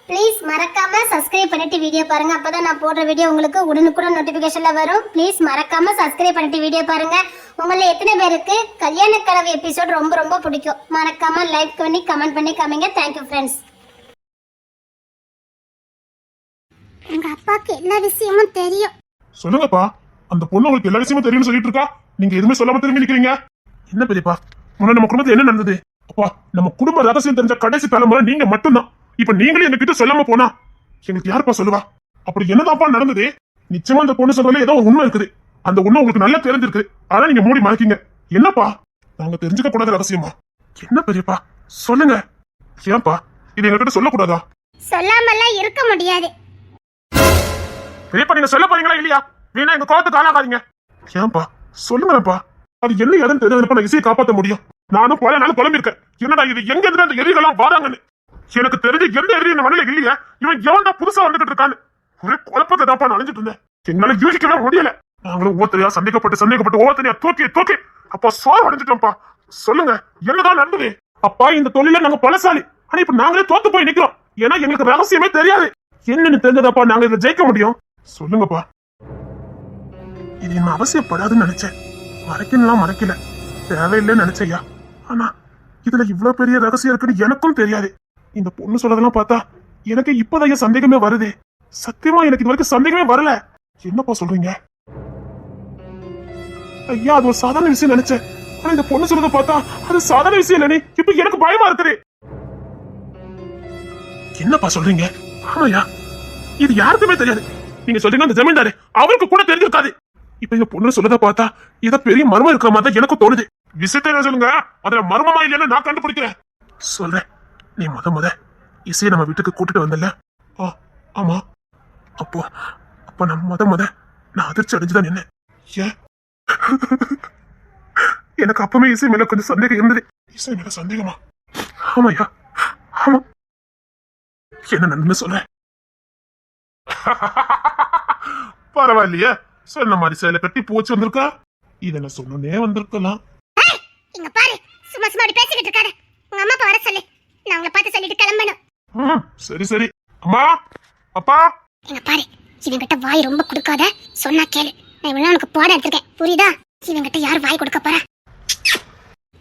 Please மறக்காம subscribe பண்ணிட்டு video பாருங்க. அப்பதான் நான் போடுற வீடியோ உங்களுக்கு உடனுக்குடன் நோட்டிபிகேஷன்ல வரும். ப்ளீஸ் மறக்காம சப்ஸ்கிரைப் பண்ணிட்டு வீடியோ பாருங்க. உங்கள எத்தனை பேருக்கு கல்யாண கனவு எபிசோட் ரொம்ப ரொம்ப பிடிக்கும்? மறக்காம லைக் பண்ணி கமெண்ட் பண்ணி காமிங்க. Thank you friends. எங்க அப்பாக்கு எல்லா விஷயமும் தெரியும். சொல்லுங்கப்பா, அந்த பொண்ணு உங்களுக்கு எல்லா விஷயமும் தெரியும்னு சொல்லிட்டு இருக்கா. நீங்க எதுவுமே சொல்லாம திரும்பி நிக்கிறீங்க. என்ன பெரியப்பா, முன்ன நம்ம குடும்பத்துல என்ன நடந்தது? அப்பா, நம்ம குடும்ப ரகசியம் தெரிஞ்ச கடைசி தலைமுறை நீங்க மட்டும்தான். இப்ப நீங்களே எங்க கிட்ட சொல்லாம போனா எனக்கு யாருப்பா சொல்லுவா? அப்படி என்னதான்ப்பா நடந்தது? நிச்சயமா அந்த பொண்ணு சொல்றதுல ஏதோ உண்மை இருக்குது. அந்த உண்மை உங்களுக்கு நல்லா தெரிஞ்சிருக்கு. அதான் நீங்க மூடி மறைக்கீங்க. என்னப்பா, நாங்க தெரிஞ்சுக்க கூடாத ரகசியமா? என்ன பெரியப்பா, சொல்லுங்க. ஏன்பா இது எங்க கிட்ட சொல்லக்கூடாதா? சொல்லாமலாம் இருக்க முடியாது. பெரியப்பா, நீங்க சொல்ல போறீங்களா இல்லையா? வீணா எங்க கோவத்துக்கு ஆளாகாதீங்க. ஏன்பா சொல்லுங்கப்பா. அது என்ன ஏதுன்னு தெரிஞ்சதுப்பா நான் இசையை காப்பாற்ற முடியும். நானும் பல நாள் குழம்பிருக்கேன். என்னடா இது எங்க இருந்து அந்த எதிரிகள்லாம் வாராங்கன்னு. எனக்கு தெரிஞ்சு எந்த எதிரி இந்த மண்ணில இல்லையா? இவன் எவன் தான் புதுசா வந்துகிட்டு இருக்கான்னு ஒரே குழப்பத்தை தான்ப்பா நான் அழிஞ்சிட்டு இருந்தேன். என்னால யூகிக்கவே முடியல. நாங்களும் ஒவ்வொருத்தரையா சந்தேகப்பட்டு ஒவ்வொருத்தரையா தூக்கி அப்பா சோறு அடைஞ்சிட்டோம்ப்பா. சொல்லுங்க, என்னதான் நடந்தது? அப்பா, இந்த தொழில நாங்க பலசாலி. ஆனா இப்ப நாங்களே தோத்து போய் நிக்கிறோம். ஏன்னா எங்களுக்கு ரகசியமே தெரியாது. என்னன்னு தெரிஞ்சதாப்பா நாங்க இதை ஜெயிக்க முடியும். சொல்லுங்கப்பா. இது என்ன அவசியப்படாதுன்னு நினைச்சேன். மறைக்கலாம் மறைக்கல, தேவையில்லைன்னு நினைச்சையா. ஆனா இதுல இவ்வளவு பெரிய ரகசியம் இருக்குன்னு எனக்கும் தெரியாது. இந்த பொண்ணு சொல்றதெல்லாம் பார்த்தா எனக்கு இப்பதான் சந்தேகமே வருது. சத்தியமா எனக்கு இது வரைக்கும் சந்தேகமே வரல. என்னப்பா சொல்றீங்க? ஐயா, அது ஒரு சாதாரண விஷயம் நினைச்சேன். ஆனா இந்த பொண்ணு சொல்றத பார்த்தா அது சாதாரண விஷயம் இல்லனே. இப்ப எனக்கு பயமா இருக்குது. என்னப்பா சொல்றீங்க? ஆமாயா, இது யாருக்குமே தெரியாது. நீங்க சொல்றீங்க அந்த ஜமீன்தாரு, அவருக்கு கூட தெரிஞ்சிருக்காது. இப்ப இந்த பொண்ணு சொல்லத பார்த்தா இத பெரிய மர்மம் இருக்கிற மாதிரி தான் எனக்கு தோணுது. விஷயத்த சொல்லுங்க, அதுல மர்மமா இல்லைன்னு நான் கண்டுபிடிக்கிறேன். சொல்றேன். நீ முத இசையை நம்ம வீட்டுக்கு கூட்டிட்டு வந்தல? ஆமா. அப்ப நான் முத நான் அதிர்ச்சி அடைஞ்சுதான் என்ன. ஏன்? எனக்கு அப்பவே இசை மேல கொஞ்சம் சந்தேகம் இருந்தது. இசை மேல சந்தேகமா? ஆமாயா, ஆமா. என்ன நன்னு சொல்றேன். பரவாயில்லையே, சொன்ன மாதிரி சேலை கட்டி போச்சு வந்திருக்கா. இத நான் சொன்னே வந்திருக்கலாம். இங்க பாரு, சும்மா சும்மா அப்படி பேசிக்கிட்டு இருக்காத. உங்க அம்மா அப்பா வர சொல்லு, நான் உங்களை பார்த்து சொல்லிட்டு கிளம்பணும். சரி. அம்மா, அப்பா. இங்க பாரு, இவங்கிட்ட வாய் ரொம்ப கொடுக்காத. சொன்னா கேளு. நான் இவனா உனக்கு போட எடுத்திருக்கேன், புரியுதா? இவங்கிட்ட யார் வாய் கொடுக்க போறா?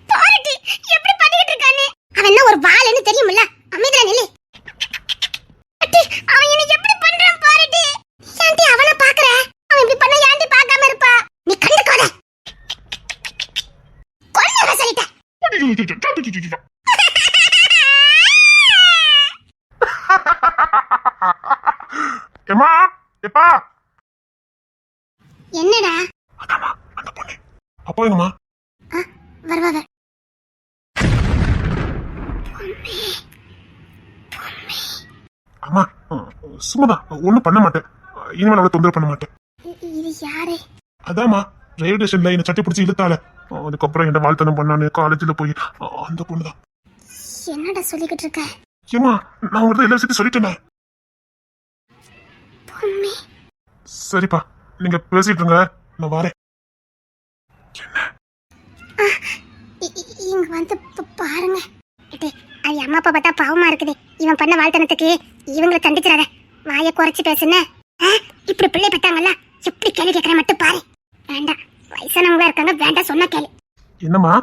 பாருடி எப்படி பண்ணிக்கிட்டு இருக்கானே. அவன் என்ன ஒரு வாளுன்னு தெரியுமில்ல? அமைதியா நில்லு. அவன் என்ன எப்படி பண்றான் பாருடி. ஏன்டி அவனை பாக்குற? அவன் இப்படி பண்ண ஏன்டி பார்க்காம இருப்பா? நீ கண்டுக்காத. கொல்லுற சொல்லிட்டேன். ஏமா, எப்பா? என்னடா? அதாம்மா அந்த பொண்ணு. அப்பா எங்கம்மா? வருவாங்க. அம்மா, சும்மாதான், ஒண்ணும் பண்ண மாட்டேன். இனிமேல் அவளை தொந்தரவு பண்ண மாட்டேன். இது யாரு? அதாம்மா, ரயில்வே ஸ்டேஷன்ல என்ன சட்டி பிடிச்சி இழுத்தால. அதுக்கப்புறம் என்ன வாழ்த்தனம் பண்ணான்னு காலேஜ்ல போய் அந்த பொண்ணுதான். என்னடா சொல்லிக்கிட்டு இருக்க? ஏமா, நான் உங்கள்ட்ட எல்லா விஷயத்தையும் சொல்லிட்டேன். சரிப்பா, நீங்க பேசிட்டு இருங்க, நான் வரேன். இங்க வந்து பாருங்க. அது அம்மா அப்பா பார்த்தா பாவமா இருக்குது. இவன் பண்ண வாழ்த்தனத்துக்கு இவங்களை தண்டிச்சிடாத. வாயை குறைச்சு பேசுன. இப்படி பிள்ளை பெற்றாங்கல்ல, எப்படி கேள்வி கேட்கற மட்டும் பாரு. வேண்டாம், வயசானவங்களா இருக்காங்க, வேண்டாம் சொன்னா கேளு. என்னம்மா?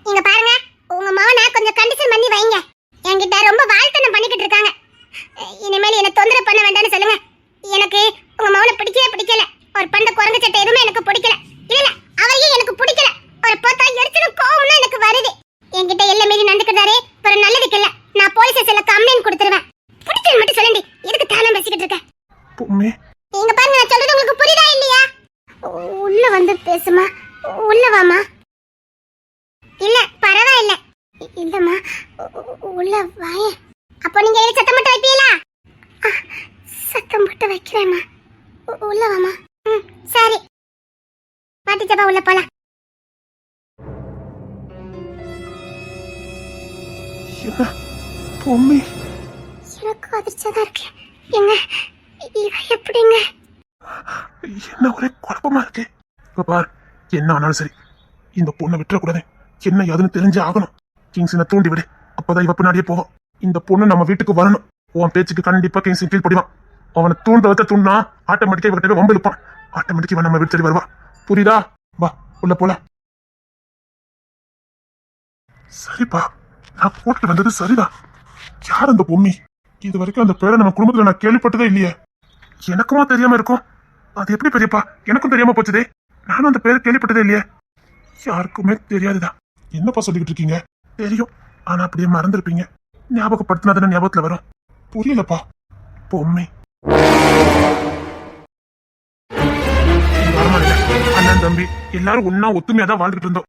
இங்க பாருங்க, உங்க மகனை கொஞ்சம் கண்டிஷன் பண்ணி வைங்க. என்கிட்ட ரொம்ப வாழ்த்தனம் பண்ணிக்கிட்டு இருக்காங்க. இனிமேல் என்ன தொந்தரவு பண்ண வேண்டாம்னு சொல்லுங்க. எனக்கு உங்க மகனை பிடிக்கல. ஒரு பண்ட குரங்கு சட்டை எதுவுமே எனக்கு பிடிக்கல. இல்ல, அவரையே எனக்கு பிடிக்கல. ஒரு பார்த்தா எரிச்சலும் கோவம்னா எனக்கு வருது. என்கிட்ட எல்லாம் மீறி நடந்துக்கிறாரே, ஒரு நல்லதுக்கு இல்ல. நான் போலீஸ் ஸ்டேஷன்ல கம்ப்ளைண்ட் கொடுத்துருவேன். பிடிச்சது மட்டும் சொல்லுங்க. எதுக்கு தானா பேசிக்கிட்டு இருக்க? இங்க பாருங்க, நான் சொல்றது உங்களுக்கு புரியுதா இல்லையா? உள்ள வந்து பேசுமா. உள்ள வாமா. இல்ல பரவாயில்ல. இல்லம்மா, உள்ள வாய. அப்போ நீங்க சத்தம் மட்டும் வைப்பீங்களா? சத்தம் மட்டும் வைக்கிறேம்மா. உள்ள வாமா. சரி, பாட்டிச்சப்பா உள்ள போலாம். எனக்கு அதிர்ச்சியா இருக்கு. எங்க இவ எப்படிங்க? என்ன ஒரே குழப்பமா இருக்கு. இப்ப பார், என்ன ஆனாலும் சரி இந்த பொண்ணை விட்டுறக்கூடாது. என்ன யாதுன்னு தெரிஞ்சு ஆகணும். கிங்ஸினை தூண்டி விடு, அப்பதான் இவ பின்னாடியே போகும். இந்த பொண்ணு நம்ம வீட்டுக்கு வரணும். உன் பேச்சுக்கு கண்டிப்பா கிங்ஸின் கீழ்ப்படிவான். அவனை தூண்டுனா ஆட்டோமேட்டிக்கா இவகிட்ட வம்பு இழுப்பான். ஆட்டோமேட்டிக்கா இவன் நம்ம வீட்டு தேடி வருவா. புரியுதா? வா உள்ள போலாம். சரிப்பா, நான் கூட்டிட்டு வந்தது சரிதான். யார் அந்த பொம்மி? இது வரைக்கும் அந்த பேரை நம்ம குடும்பத்துல நான் கேள்விப்பட்டதே இல்லையே. எனக்குமா தெரியாம இருக்கும்? அது எப்படி பெரியப்பா எனக்கும் தெரியாம போச்சுதே. நானும் அந்த பேரை கேள்விப்பட்டதே இல்லையே. யாருக்குமே தெரியாதுதான். என்னப்பா சொல்லிக்கிட்டு இருக்கீங்க? தெரியும், ஆனா அப்படியே மறந்துருப்பீங்க. ஞாபகப்படுத்தினா தானே ஞாபகத்துல வரும். புரியலப்பா. பொம்மி அண்ணன் தம்பி எல்லாரும் ஒன்னா ஒத்துமையா தான் வாழ்ந்துட்டு இருந்தோம்.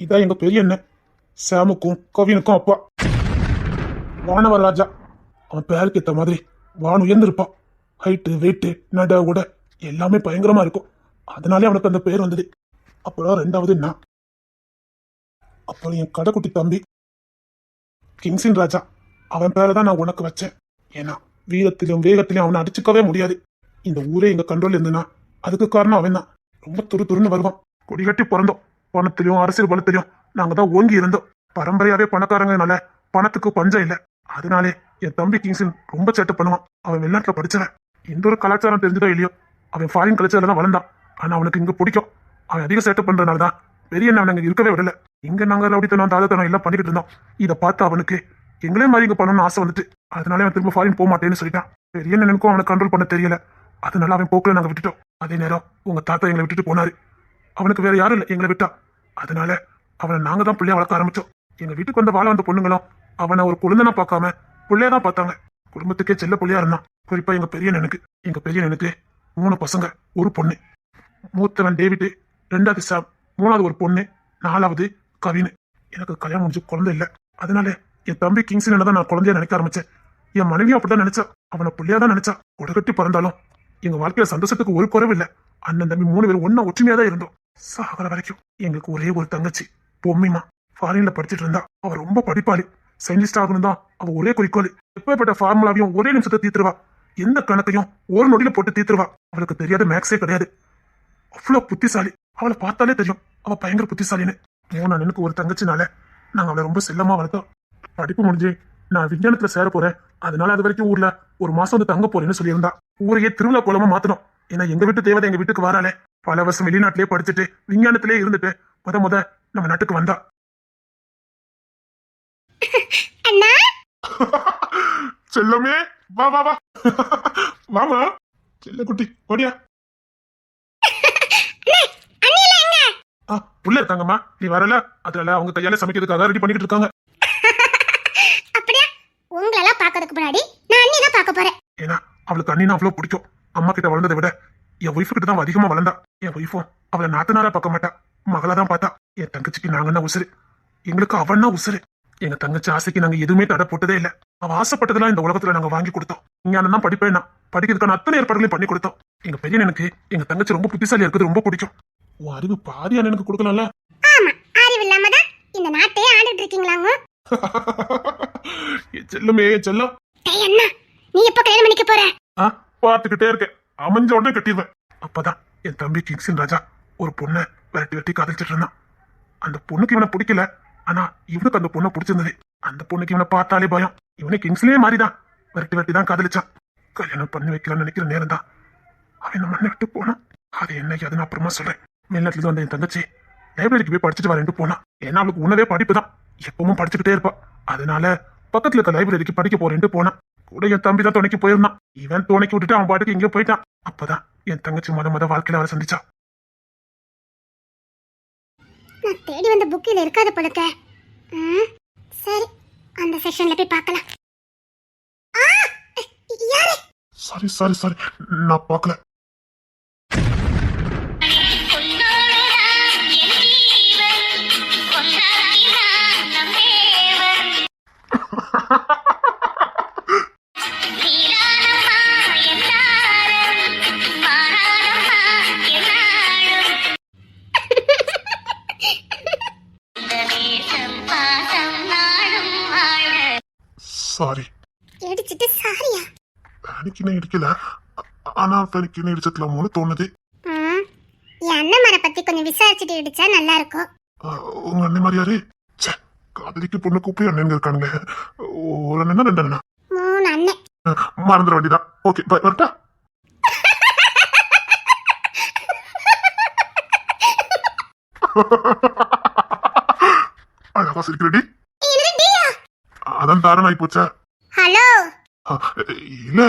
இதான் எங்க பெரிய அண்ணன் சாமுக்கும் கவினுக்கும் அப்பா. வானவர் ராஜா. அவன் பேருக்கு ஏத்த மாதிரி வான் உயர்ந்திருப்பான். ஹைட்டு வெயிட்டு நட உட எல்லாமே பயங்கரமா இருக்கும். அதனாலே அவனுக்கு அந்த பேர் வந்தது. அப்புறம் ரெண்டாவது நான். அப்புறம் என் கடைக்குட்டி தம்பி கிங்ஸின் ராஜா. அவன் பேரை தான் நான் உனக்கு வச்சேன். ஏன்னா வீரத்திலும் வேகத்திலும் அவனை அடிச்சுக்கவே முடியாது. இந்த ஊரே எங்க கண்ட்ரோல் இருந்துன்னா அதுக்கு காரணம் அவன் தான். ரொம்ப துருன்னு வருவான். கொடிகட்டி பிறந்தோம். பணத்திலையும் அரசியல் பலத்திலையும் நாங்க தான் ஓங்கி இருந்தோம். பரம்பரையாவே பணக்காரங்கனால பணத்துக்கு பஞ்சம் இல்லை. அதனாலே என் தம்பி கிங்ஸின் ரொம்ப சேட்டை பண்ணுவான். அவன் வெளிநாட்டுல படிச்சவன். எந்த ஒரு கலாச்சாரம் தெரிஞ்சதோ இல்லையோ அவன் ஃபாரின் கல்ச்சர்ல தான் வளர்ந்தான். ஆனா அவனுக்கு இங்க பிடிக்கும். அவன் அதிக சேட்டை பண்றதுனால தான் பெரிய அண்ணன் அவனுங்க இருக்கவே விடல. இங்க நாங்க ரவுடித்தனம் தாதத்தனம் எல்லாம் பண்ணிக்கிட்டு இருந்தோம். இதை பார்த்து அவனுக்கு எங்களே மாதிரி இங்க பண்ணணும்னு ஆசை வந்துட்டு அதனால அவன் திரும்ப ஃபாரின் போக மாட்டேன்னு சொல்லிட்டான். பெரிய அண்ணனுக்கும் அவனை கண்ட்ரோல் பண்ண தெரியல. அதனால அவன் போக்குல நாங்க விட்டுட்டோம். அதே நேரம் உங்க தாத்தா எங்களை விட்டுட்டு போனாரு. அவனுக்கு வேற யாரும் இல்லை, எங்களை விட்டா. அதனால அவனை நாங்க தான் பிள்ளைய வளர்க்க ஆரம்பிச்சோம். எங்க வீட்டுக்கு வந்த வாழ வந்த பொண்ணுங்களும் அவனை ஒரு குழந்தைனா பார்க்காம பிள்ளையதான் பார்த்தாங்க. குடும்பத்துக்கே செல்ல பிள்ளையா இருந்தான். குறிப்பா எங்க பெரிய அண்ணனுக்கு 3 பசங்க, ஒரு பொண்ணு. மூத்தவன் டேவிட், 2வது சாம், 3வது ஒரு பொண்ணு, 4வது கவின். எனக்கு கல்யாணம் முடிஞ்சு குழந்தை இல்லை. அதனால என் தம்பி கிங்ஸின் தான் நான் குழந்தையா நினைக்க ஆரம்பிச்சேன். என் மனைவியும் அப்படிதான் நினைச்சா. அவனை பிள்ளையா தான் நினைச்சா. கொடகட்டி பிறந்தாலும் எங்க வாழ்க்கையில சந்தோஷத்துக்கு ஒரு குறைவு இல்லை. அண்ணன் தம்பி 3 பேரும் ஒன்னா ஒற்றுமையா தான் இருந்தோம். சாகர வரைக்கும். எங்களுக்கு ஒரே ஒரு தங்கச்சி பொம்மிமா. ஃபாரின்ல படிச்சுட்டு இருந்தா. அவ ரொம்ப படிப்பாளி. சயின்டிஸ்ட் ஆகணும் தான் அவ ஒரே குறிக்கோள். எப்பேற்பட்ட ஃபார்முலாவையும் ஒரே நிமிஷத்தை தீர்த்துருவா. எந்த கணக்கையும் ஒரு நொடியில போட்டு தீர்த்துருவா. அவளுக்கு தெரியாத மேக்ஸே கிடையாது. அவ்வளவு புத்திசாலி. அவளை பார்த்தாலே தெரியும் அவ பயங்கர புத்திசாலின்னு. 3 அண்ணனுக்கு ஒரு தங்கச்சினால நாங்க அவளை ரொம்ப செல்லமா வளர்த்தோம். படிப்பு முடிஞ்சு நான் விஞ்ஞானத்துல சேர போறேன். அதனால அது வரைக்கும் ஊர்ல ஒரு மாசம் வந்து தங்க போறேன்னு சொல்லியிருந்தா. ஊரையே திருவிழா கோலமா மாத்தணும். ஏன்னா எங்க வீட்டு தேவதை எங்க வீட்டுக்கு வராளே. பல வருஷம் வெளிநாட்டிலே படிச்சுட்டு விஞ்ஞானத்திலே இருந்துட்டு முத நம்ம நாட்டுக்கு வந்தா. செல்லமே வா வா வா. வாமா செல்ல குட்டி ஓடியா. உள்ள இருக்காங்கம்மா. நீ வரல, அதனால அவங்க கையால சமைக்கிறதுக்காக ரெடி பண்ணிட்டு இருக்காங்க. அப்படியே உங்களெல்லாம் பார்க்கறதுக்கு முன்னாடி நான் அண்ணி தான் பார்க்க போறேன். ஏன்னா அவளுக்கு அண்ணினா அவ்வளவு பிடிக்கும். அம்மா கிட்ட வளர்ந்ததை விட என் ஒய்ஃபு கிட்ட தான் அதிகமா வளர்ந்தா. என் ஒய்ஃபும் அவளை நாத்தனாரா பார்க்க மாட்டா, மகளா தான் பார்த்தா. என் தங்கச்சிக்கு நாங்கன்னா உசுறு. எங்களுக்கு அவன்னா உசுறு. எங்க தங்கச்சி ஆசைக்கு நாங்க எதுவுமே தடை போட்டதே இல்லை. அவ ஆசைப்பட்டதெல்லாம் இந்த உலகத்துல நாங்க வாங்கி கொடுத்தோம். இங்க தான் படிப்பேன்னா படிக்கிறதுக்கான அத்தனை ஏற்பாடுகளையும் பண்ணி கொடுத்தோம். எங்க பெரிய எனக்கு எங்க தங்கச்சி ரொம்ப புத்திசாலியா இருக்குது, ரொம்ப பிடிக்கும். உன் அறிவு பாதி அண்ணனுக்கு கொடுக்கலாம்ல. ஆமா, அறிவு இல்லாம தான் இந்த நாட்டையே ஆண்டுட்டு இருக்கீங்களாங்க. செல்லமே செல்லம். டேய் அண்ணா, நீ எப்ப கல்யாணம் பண்ணிக்க போற? பார்த்துக்கிட்டே இருக்கேன். அமைஞ்ச உடனே கட்டிடுவேன். அப்பதான் என் தம்பி கிங்ஸின் ராஜா ஒரு பொண்ணை விரட்டி காதலிச்சிட்டு இருந்தான். அந்த பொண்ணுக்கு இவனை பிடிக்கல. ஆனா இவனுக்கு அந்த பொண்ணை பிடிச்சிருந்தது. அந்த பொண்ணுக்கு இவனை பார்த்தாலே பயம். இவனை கிங்ஸ்லயே மாறிதான் விரட்டி தான் காதலிச்சான். கல்யாணம் பண்ணி வைக்கலாம்னு நினைக்கிற நேரம் தான் அவன் இந்த மண்ணை விட்டு போனான். அது என்ன அதுன்னு அப்புறமா சொல்றேன். வெளிநாட்டுல வந்த என் தங்கச்சி லைப்ரரிக்கு போய் படிச்சுட்டு வரேன்ட்டு போனா. ஏன்னா அவளுக்கு உணவே படிப்பு தான், எப்பவும் படிச்சுக்கிட்டே இருப்பா. அதனால பக்கத்துல இருக்க லைப்ரரிக்கு படிக்க போறேன்ட்டு போனான். கூட என் தம்பி தான் துணைக்கு போயிருந்தான். இவன் துணைக்கு விட்டுட்டு அவன் பாட்டுக்கு எங்கேயோ போயிட்டான். அப்பதான் என் தங்கச்சி முத வாழ்க்கையில அவரை சந்திச்சா. நான் தேடி வந்த புக்கில் இருக்காத படுக்க. சரி, அந்த செக்ஷன்ல போய் பார்க்கலாம். சாரி நான் பார்க்கல. சாரி. இடிச்சிட்டு சாரியா? எனக்கு இடிக்கல, ஆனா எனக்கு இடிச்சதுலாமோன்னு தோணுது. என் அண்ணன் மர பத்தி கொஞ்சம் விசாரிச்சுட்டு இடிச்சா நல்லா இருக்கும். உங்க அண்ணன் மாதிரி யாரு? அதுக்கு பொண்ணு கூப்பிட்டு அண்ணன் இருக்கானுங்க. ஒரு அண்ணன் 2 அண்ணா. 3 அண்ணன். மறந்துட வேண்டியதான். ஓகே பை, வரட்டா? அழகா சிரிக்கிறடி. அதான் தாரணம் ஆகி போச்சா? ஹலோ. இல்ல,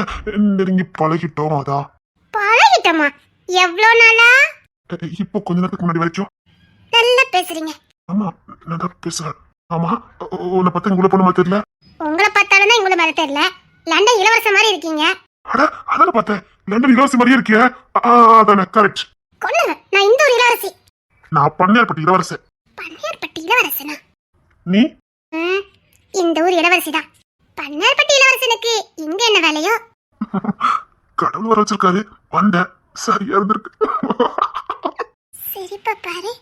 நெருங்கி பழகிட்டோம் அதா. பழகிட்டோமா? எவ்வளோ நாளா? இப்போ கொஞ்ச நேரத்துக்கு முன்னாடி வரைக்கும். நல்லா பேசுறீங்க. ஆமா, நல்லா பேசுறேன். ஆமா, உன்னை பத்தி உங்களை பொண்ணு மாதிரி தெரியல. உங்களை பார்த்தாலும் தான் உங்களை மாதிரி தெரியல. லண்டன் இளவரச மாதிரி இருக்கீங்க. அட, அதான பார்த்தேன். லண்டன் இளவரசி மாதிரியே இருக்கிய. அதானே, கரெக்ட். கொல்லுங்க, நான் இந்த ஒரு இளவரசி. நான் பன்னியார்பட்டி இளவரசன். பன்னியார்பட்டி இளவரசனா? நீ? இந்த ஊர் இளவரசி தான். பன்னியார்பட்டி இளவரசனுக்கு இங்க என்ன வேலையோ? கடவுள் வர வச்சிருக்காரு, வந்தேன். சரியா இருந்திருக்கு. சிரிப்பா பாரு.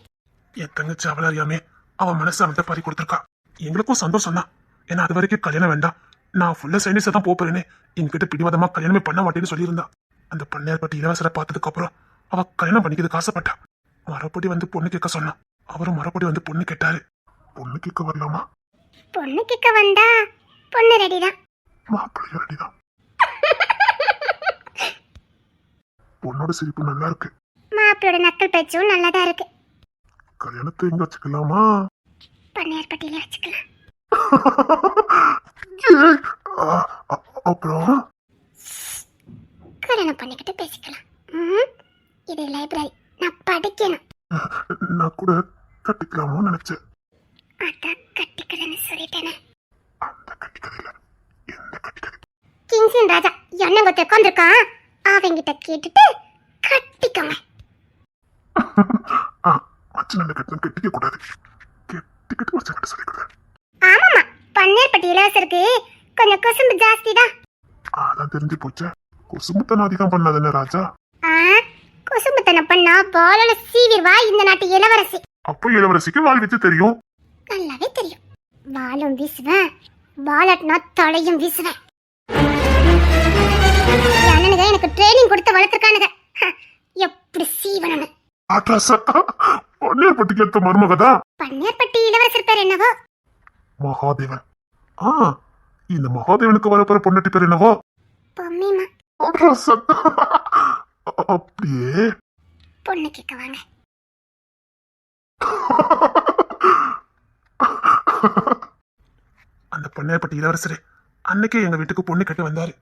என் தங்கச்சி அவள அறியாமே அவன் மனசு அவன்கிட்ட பறி கொடுத்துருக்கா. எங்களுக்கும் சந்தோஷம் தான். ஏன்னா அது வரைக்கும் கல்யாணம் வேண்டாம், நான் ஃபுல்லா சைனீஸா தான் போறேன்னு என்கிட்ட பிடிவாதமா கல்யாணமே பண்ண மாட்டேன்னு சொல்லியிருந்தா. அந்த பன்னியார்பட்டி இளவரசரை பார்த்ததுக்கு அப்புறம் அவ கல்யாணம் பண்ணிக்கிறதுக்கு ஆசைப்பட்டா. மறுபடி வந்து பொண்ணு கேட்க சொன்னா. அவரும் மறுபடி வந்து பொண்ணு கேட்டாரு. பொண்ணு கேட்க வரலாமா? பொண்ணு கேட்க வந்தா பொண்ணு ரெடி தான். மாப்பிள்ளையும் ரெடி தான். பொண்ணோட சிரிப்பு நல்லா இருக்கு. மாப்பிளோட நக்கல் பேச்சும் நல்லாதான் இருக்கு. கல்யாணத்தை எங்க வச்சுக்கலாமா? பன்னியார்பட்டியில வச்சுக்கலாம். அப்புறம் கல்யாணம் பண்ணிக்கிட்டு பேசிக்கலாம். இது லைப்ரரி, நான் படிக்கணும். நான் கூட கட்டிக்கலாமோ நினைச்சேன். அதான் கட்டிக்கிறேன்னு சொல்லிட்டேனே. அந்த கட்டிக்கதையில எந்த கட்டிக்கதை? கிங்ஸின் ராஜா என்ன கொத்த உட்காந்துருக்கான், அவங்கிட்ட கேட்டுட்டு கட்டிக்கோங்க. மச்சன் கட்டணம் கட்டிக்க கூடாது. கெட்டிக்கிட்டு ஒரு சங்கட்ட சொல்லிக்கிறேன். ஆமாமா, பன்னியார்பட்டி இளவரசருக்கு கொஞ்சம் குசும்பு ஜாஸ்தி தான். அதான் தெரிஞ்சு போச்சே. குசும்புத்தனம் அதிகம் பண்ணாதானே ராஜா? குசும்புத்தனம் பண்ணா பாலால சீவிர்வா இந்த நாட்டு இளவரசி. அப்போ இளவரசிக்கு வாள் வச்சு தெரியும். நல்லாவே தெரியும். வாளும் வீசுவேன், வாலட்னா தலையும் வீசுவேன். அண்ணனுங்க எனக்கு ட்ரைனிங் கொடுத்து வளர்த்துருக்கானுங்க எப்படி சீவனு. பன்னியார்பட்டிக்கு ஏற்ற மருமகதா. பன்னியார்பட்டி இளவரசர் பேர் என்னவோ? மகாதேவன். இந்த மகாதேவனுக்கு வரப்போற பொண்ணாட்டி பேர் என்னவோ? பொம்மிமா. அப்படியே பொண்ணு கேட்க வாங்க. அந்த பன்னியார்பட்டி இளவரசரே அன்னைக்கே எங்க வீட்டுக்கு பொண்ணு கட்டி வந்தாரு.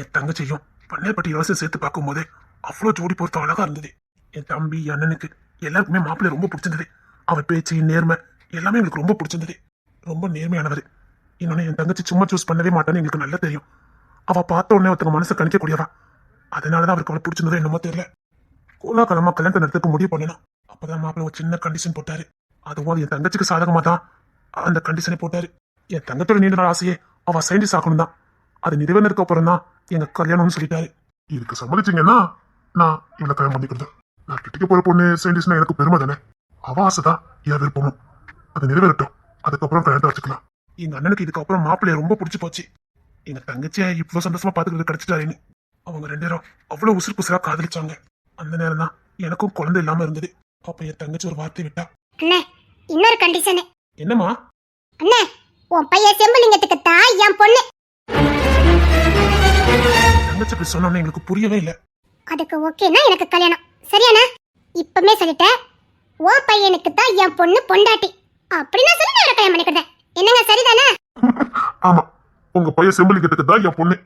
என் தங்கச்சியும் பன்னியார்பட்டி இளவரசர் சேர்த்து பார்க்கும் போதே அவ்வளவு ஜோடி பொறுத்த அழகா இருந்தது. என் தம்பி அண்ணனுக்கு எல்லாருக்குமே மாப்பிள்ளை ரொம்ப பிடிச்சிருந்தது. அவர் பேச்சு நேர்மை எல்லாமே எங்களுக்கு ரொம்ப பிடிச்சிருந்தது. ரொம்ப நேர்மையானவர். இன்னொன்னு என் தங்கச்சி சும்மா சூஸ் பண்ணவே மாட்டான்னு எங்களுக்கு நல்லா தெரியும். அவ பார்த்த உடனே ஒருத்தங்க மனசை கணிக்கக்கூடியவா. அதனாலதான் அவருக்கு அவளை பிடிச்சிருந்ததோ என்னமோ தெரியல. கோலாகலமா கல்யாணத்தை நடத்துக்கு முடிவு பண்ணணும். அப்பதான் மாப்பிள்ளை ஒரு சின்ன கண்டிஷன் போட்டாரு. அதுவும் என் தங்கச்சிக்கு சாதகமா தான் அந்த கண்டிஷனை போட்டாரு. என் தங்கத்தோட நீண்ட நாள் ஆசையே அவ சயின்டிஸ்ட் ஆகணும் தான். அது நிறைவேறதுக்கு அப்புறம் தான் எங்க கல்யாணம்னு சொல்லிட்டாரு. இதுக்கு சம்மதிச்சீங்கன்னா நான் இவளை கல்யாணம் பண்ணிக்கிறது. நான் கிட்டிக்க போற பொண்ணு சயின்டிஸ்ட்னா எனக்கு பெருமை தானே. அவ ஆசைதான் என் விருப்பமும். அது நிறைவேறட்டும், அதுக்கப்புறம் கல்யாணத்தை வச்சுக்கலாம். எங்க அண்ணனுக்கு இதுக்கப்புறம் மாப்பிள்ளைய ரொம்ப பிடிச்சி போச்சு. எங்க தங்கச்சியை இவ்வளவு சந்தோஷமா பாத்துக்கிறது கிடைச்சிட்டாருன்னு அவங்க 2 பேரும் அவ்வளவு உசுறு குசுரா காதலிச்சாங்க. அந்த நேரம் தான் எனக்கும் குழந்தை இல்லாம இருந்தது. அப்ப என் தங்கச்சி ஒரு வார்த்தை விட்டா. அண்ணே, இன்னொரு கண்டிஷன். என்னம்மா? அண்ணே, உன் பையன் செம்பலிங்கத்துக்கு தான் என் பொண்ணு. தங்கச்சி அப்படி சொன்னோன்னு எங்களுக்கு புரியவே இல்லை. அதுக்கு ஓகேனா எனக்கு கல்யாணம், சரியாண்ணா? இப்பமே சொல்லிட்டேன், உன் பையனுக்கு தான் என் பொண்ணு பொண்டாட்டி அப்படின்னா சொல்லி நான் கல்யாணம் பண்ணிக்கிறேன். என்னங்க சரிதானே? ஆமா, உங்க பையன் செம்பலிங்கத்துக்கு தான் என் பொண்ணு.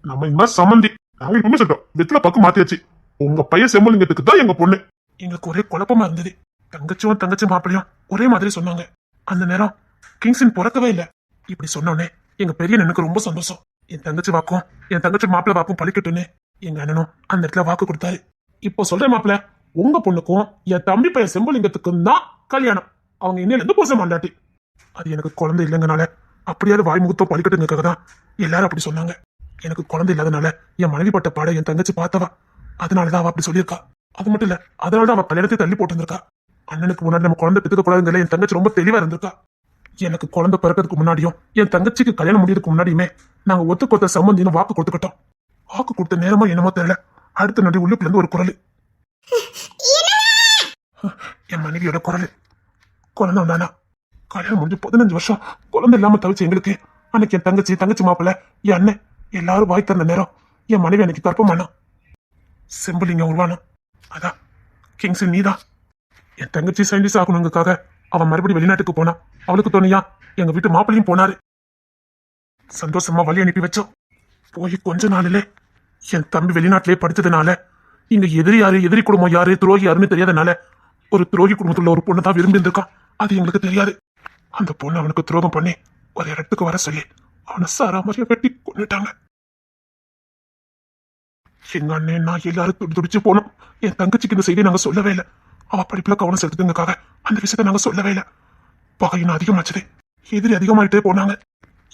நம்ம இந்த மாதிரி சம்மந்தி நாங்க இப்பவுமே சொல்லிட்டோம். வெத்தில பக்கம் மாத்தியாச்சு. உங்க பையன் செம்பலிங்கத்துக்கு தான் எங்க பொண்ணு. எங்களுக்கு ஒரே குழப்பமா இருந்தது. தங்கச்சி மாப்பிளையும் ஒரே மாதிரி சொன்னாங்க. அந்த நேரம் கிங்ஸின் பிறக்கவே இல்லை. இப்படி சொன்னோன்னே எங்க பெரிய எனக்கு ரொம்ப சந்தோஷம். என் தங்கச்சி வாக்கும் என் தங்கச்சி மாப்பிள்ள வாக்கும் பழிக்கட்டுன்னு எங்க அண்ணனும் அந்த இடத்துல வாக்கு கொடுத்தாரு. இப்போ சொல்றேன் மாப்பிள்ள, உங்க பொண்ணுக்கும் என் தம்பி பையன் செம்பலிங்கத்துக்கும் தான் கல்யாணம். அவங்க இன்னையில இருந்து புருஷ மாண்டாட்டி. அது எனக்கு குழந்தை இல்லைங்கனால அப்படியாவது வாய்முகத்தோ பழிக்கட்டுங்கிறதுக்காக தான் எல்லாரும் அப்படி சொன்னாங்க. எனக்கு குழந்தை இல்லாதனால என் மனைவி பட்ட பாட என் தங்கச்சி பார்த்தவா. அதனாலதான் அவ அப்படி சொல்லியிருக்கா. அது மட்டும் இல்ல, அதனாலதான் அவ கல்யாணத்தை தள்ளி போட்டுருக்கா. அண்ணனுக்கு முன்னாடி நம்ம குழந்தை பெற்றுக்க கூடாதுங்கிற என் தங்கச்சி ரொம்ப தெளிவா இருந்திருக்கா. எனக்கு குழந்தை பிறக்கிறதுக்கு முன்னாடியும் என் தங்கச்சிக்கு கல்யாணம் முடியறதுக்கு முன்னாடியுமே நாங்க ஒத்துக்கொத்த சம்பந்தின்னு வாக்கு கொடுத்துக்கிட்டோம். வாக்கு கொடுத்த நேரமா என்னமோ தெரியல, அடுத்த நடி உள்ளுக்குள்ள இருந்து ஒரு குரல். என் மனைவியோட குழந்தை வந்தானா கல்யாணம் முடிஞ்சு 15 வருஷம் குழந்தை இல்லாம தவிச்சு எங்களுக்கு அன்னைக்கு என் தங்கச்சி மாப்பிள்ள என் அண்ணன் எல்லாரும் வாய் திறந்த நேரம் என் மனைவி அன்னைக்கு கற்பமானா செம்புலிங்க உருவானா அதான் கிங்ஸ் நீதான் என் தங்கச்சி சயின்டிஸ்ட் ஆகணுங்கிறதுக்காக அவன் மறுபடியும் வெளிநாட்டுக்கு போனா அவளுக்கு தோணியா எங்க வீட்டு மாப்பிள்ளையும் போனாரு சந்தோஷமா வழி அனுப்பி வச்சோம் போய் கொஞ்ச நாளிலே என் தம்பி வெளிநாட்டிலே படிச்சதுனால இங்க எதிரி குடும்பம் யாரு துரோகி யாருன்னு தெரியாதனால ஒரு துரோகி குடும்பத்துல ஒரு பொண்ணு தான் விரும்பி இருந்திருக்கான் அது எங்களுக்கு தெரியாது அந்த பொண்ணு அவனுக்கு துரோகம் பண்ணி ஒரு இடத்துக்கு வர சொல்லி அவனை சாராமரியா வெட்டி கொண்டுட்டாங்க எங்க அண்ணன் நான் எல்லாரும் துடிச்சு போனோம் என் தங்கச்சிக்கு இந்த செய்தியை நாங்க சொல்லவே இல்லை அவ படிப்புல கவனம் செலுத்துறதுக்காக அந்த விஷயத்த நாங்க சொல்லவே இல்லை பகையின அதிகமாச்சது எதிரி அதிகமாயிட்டே போனாங்க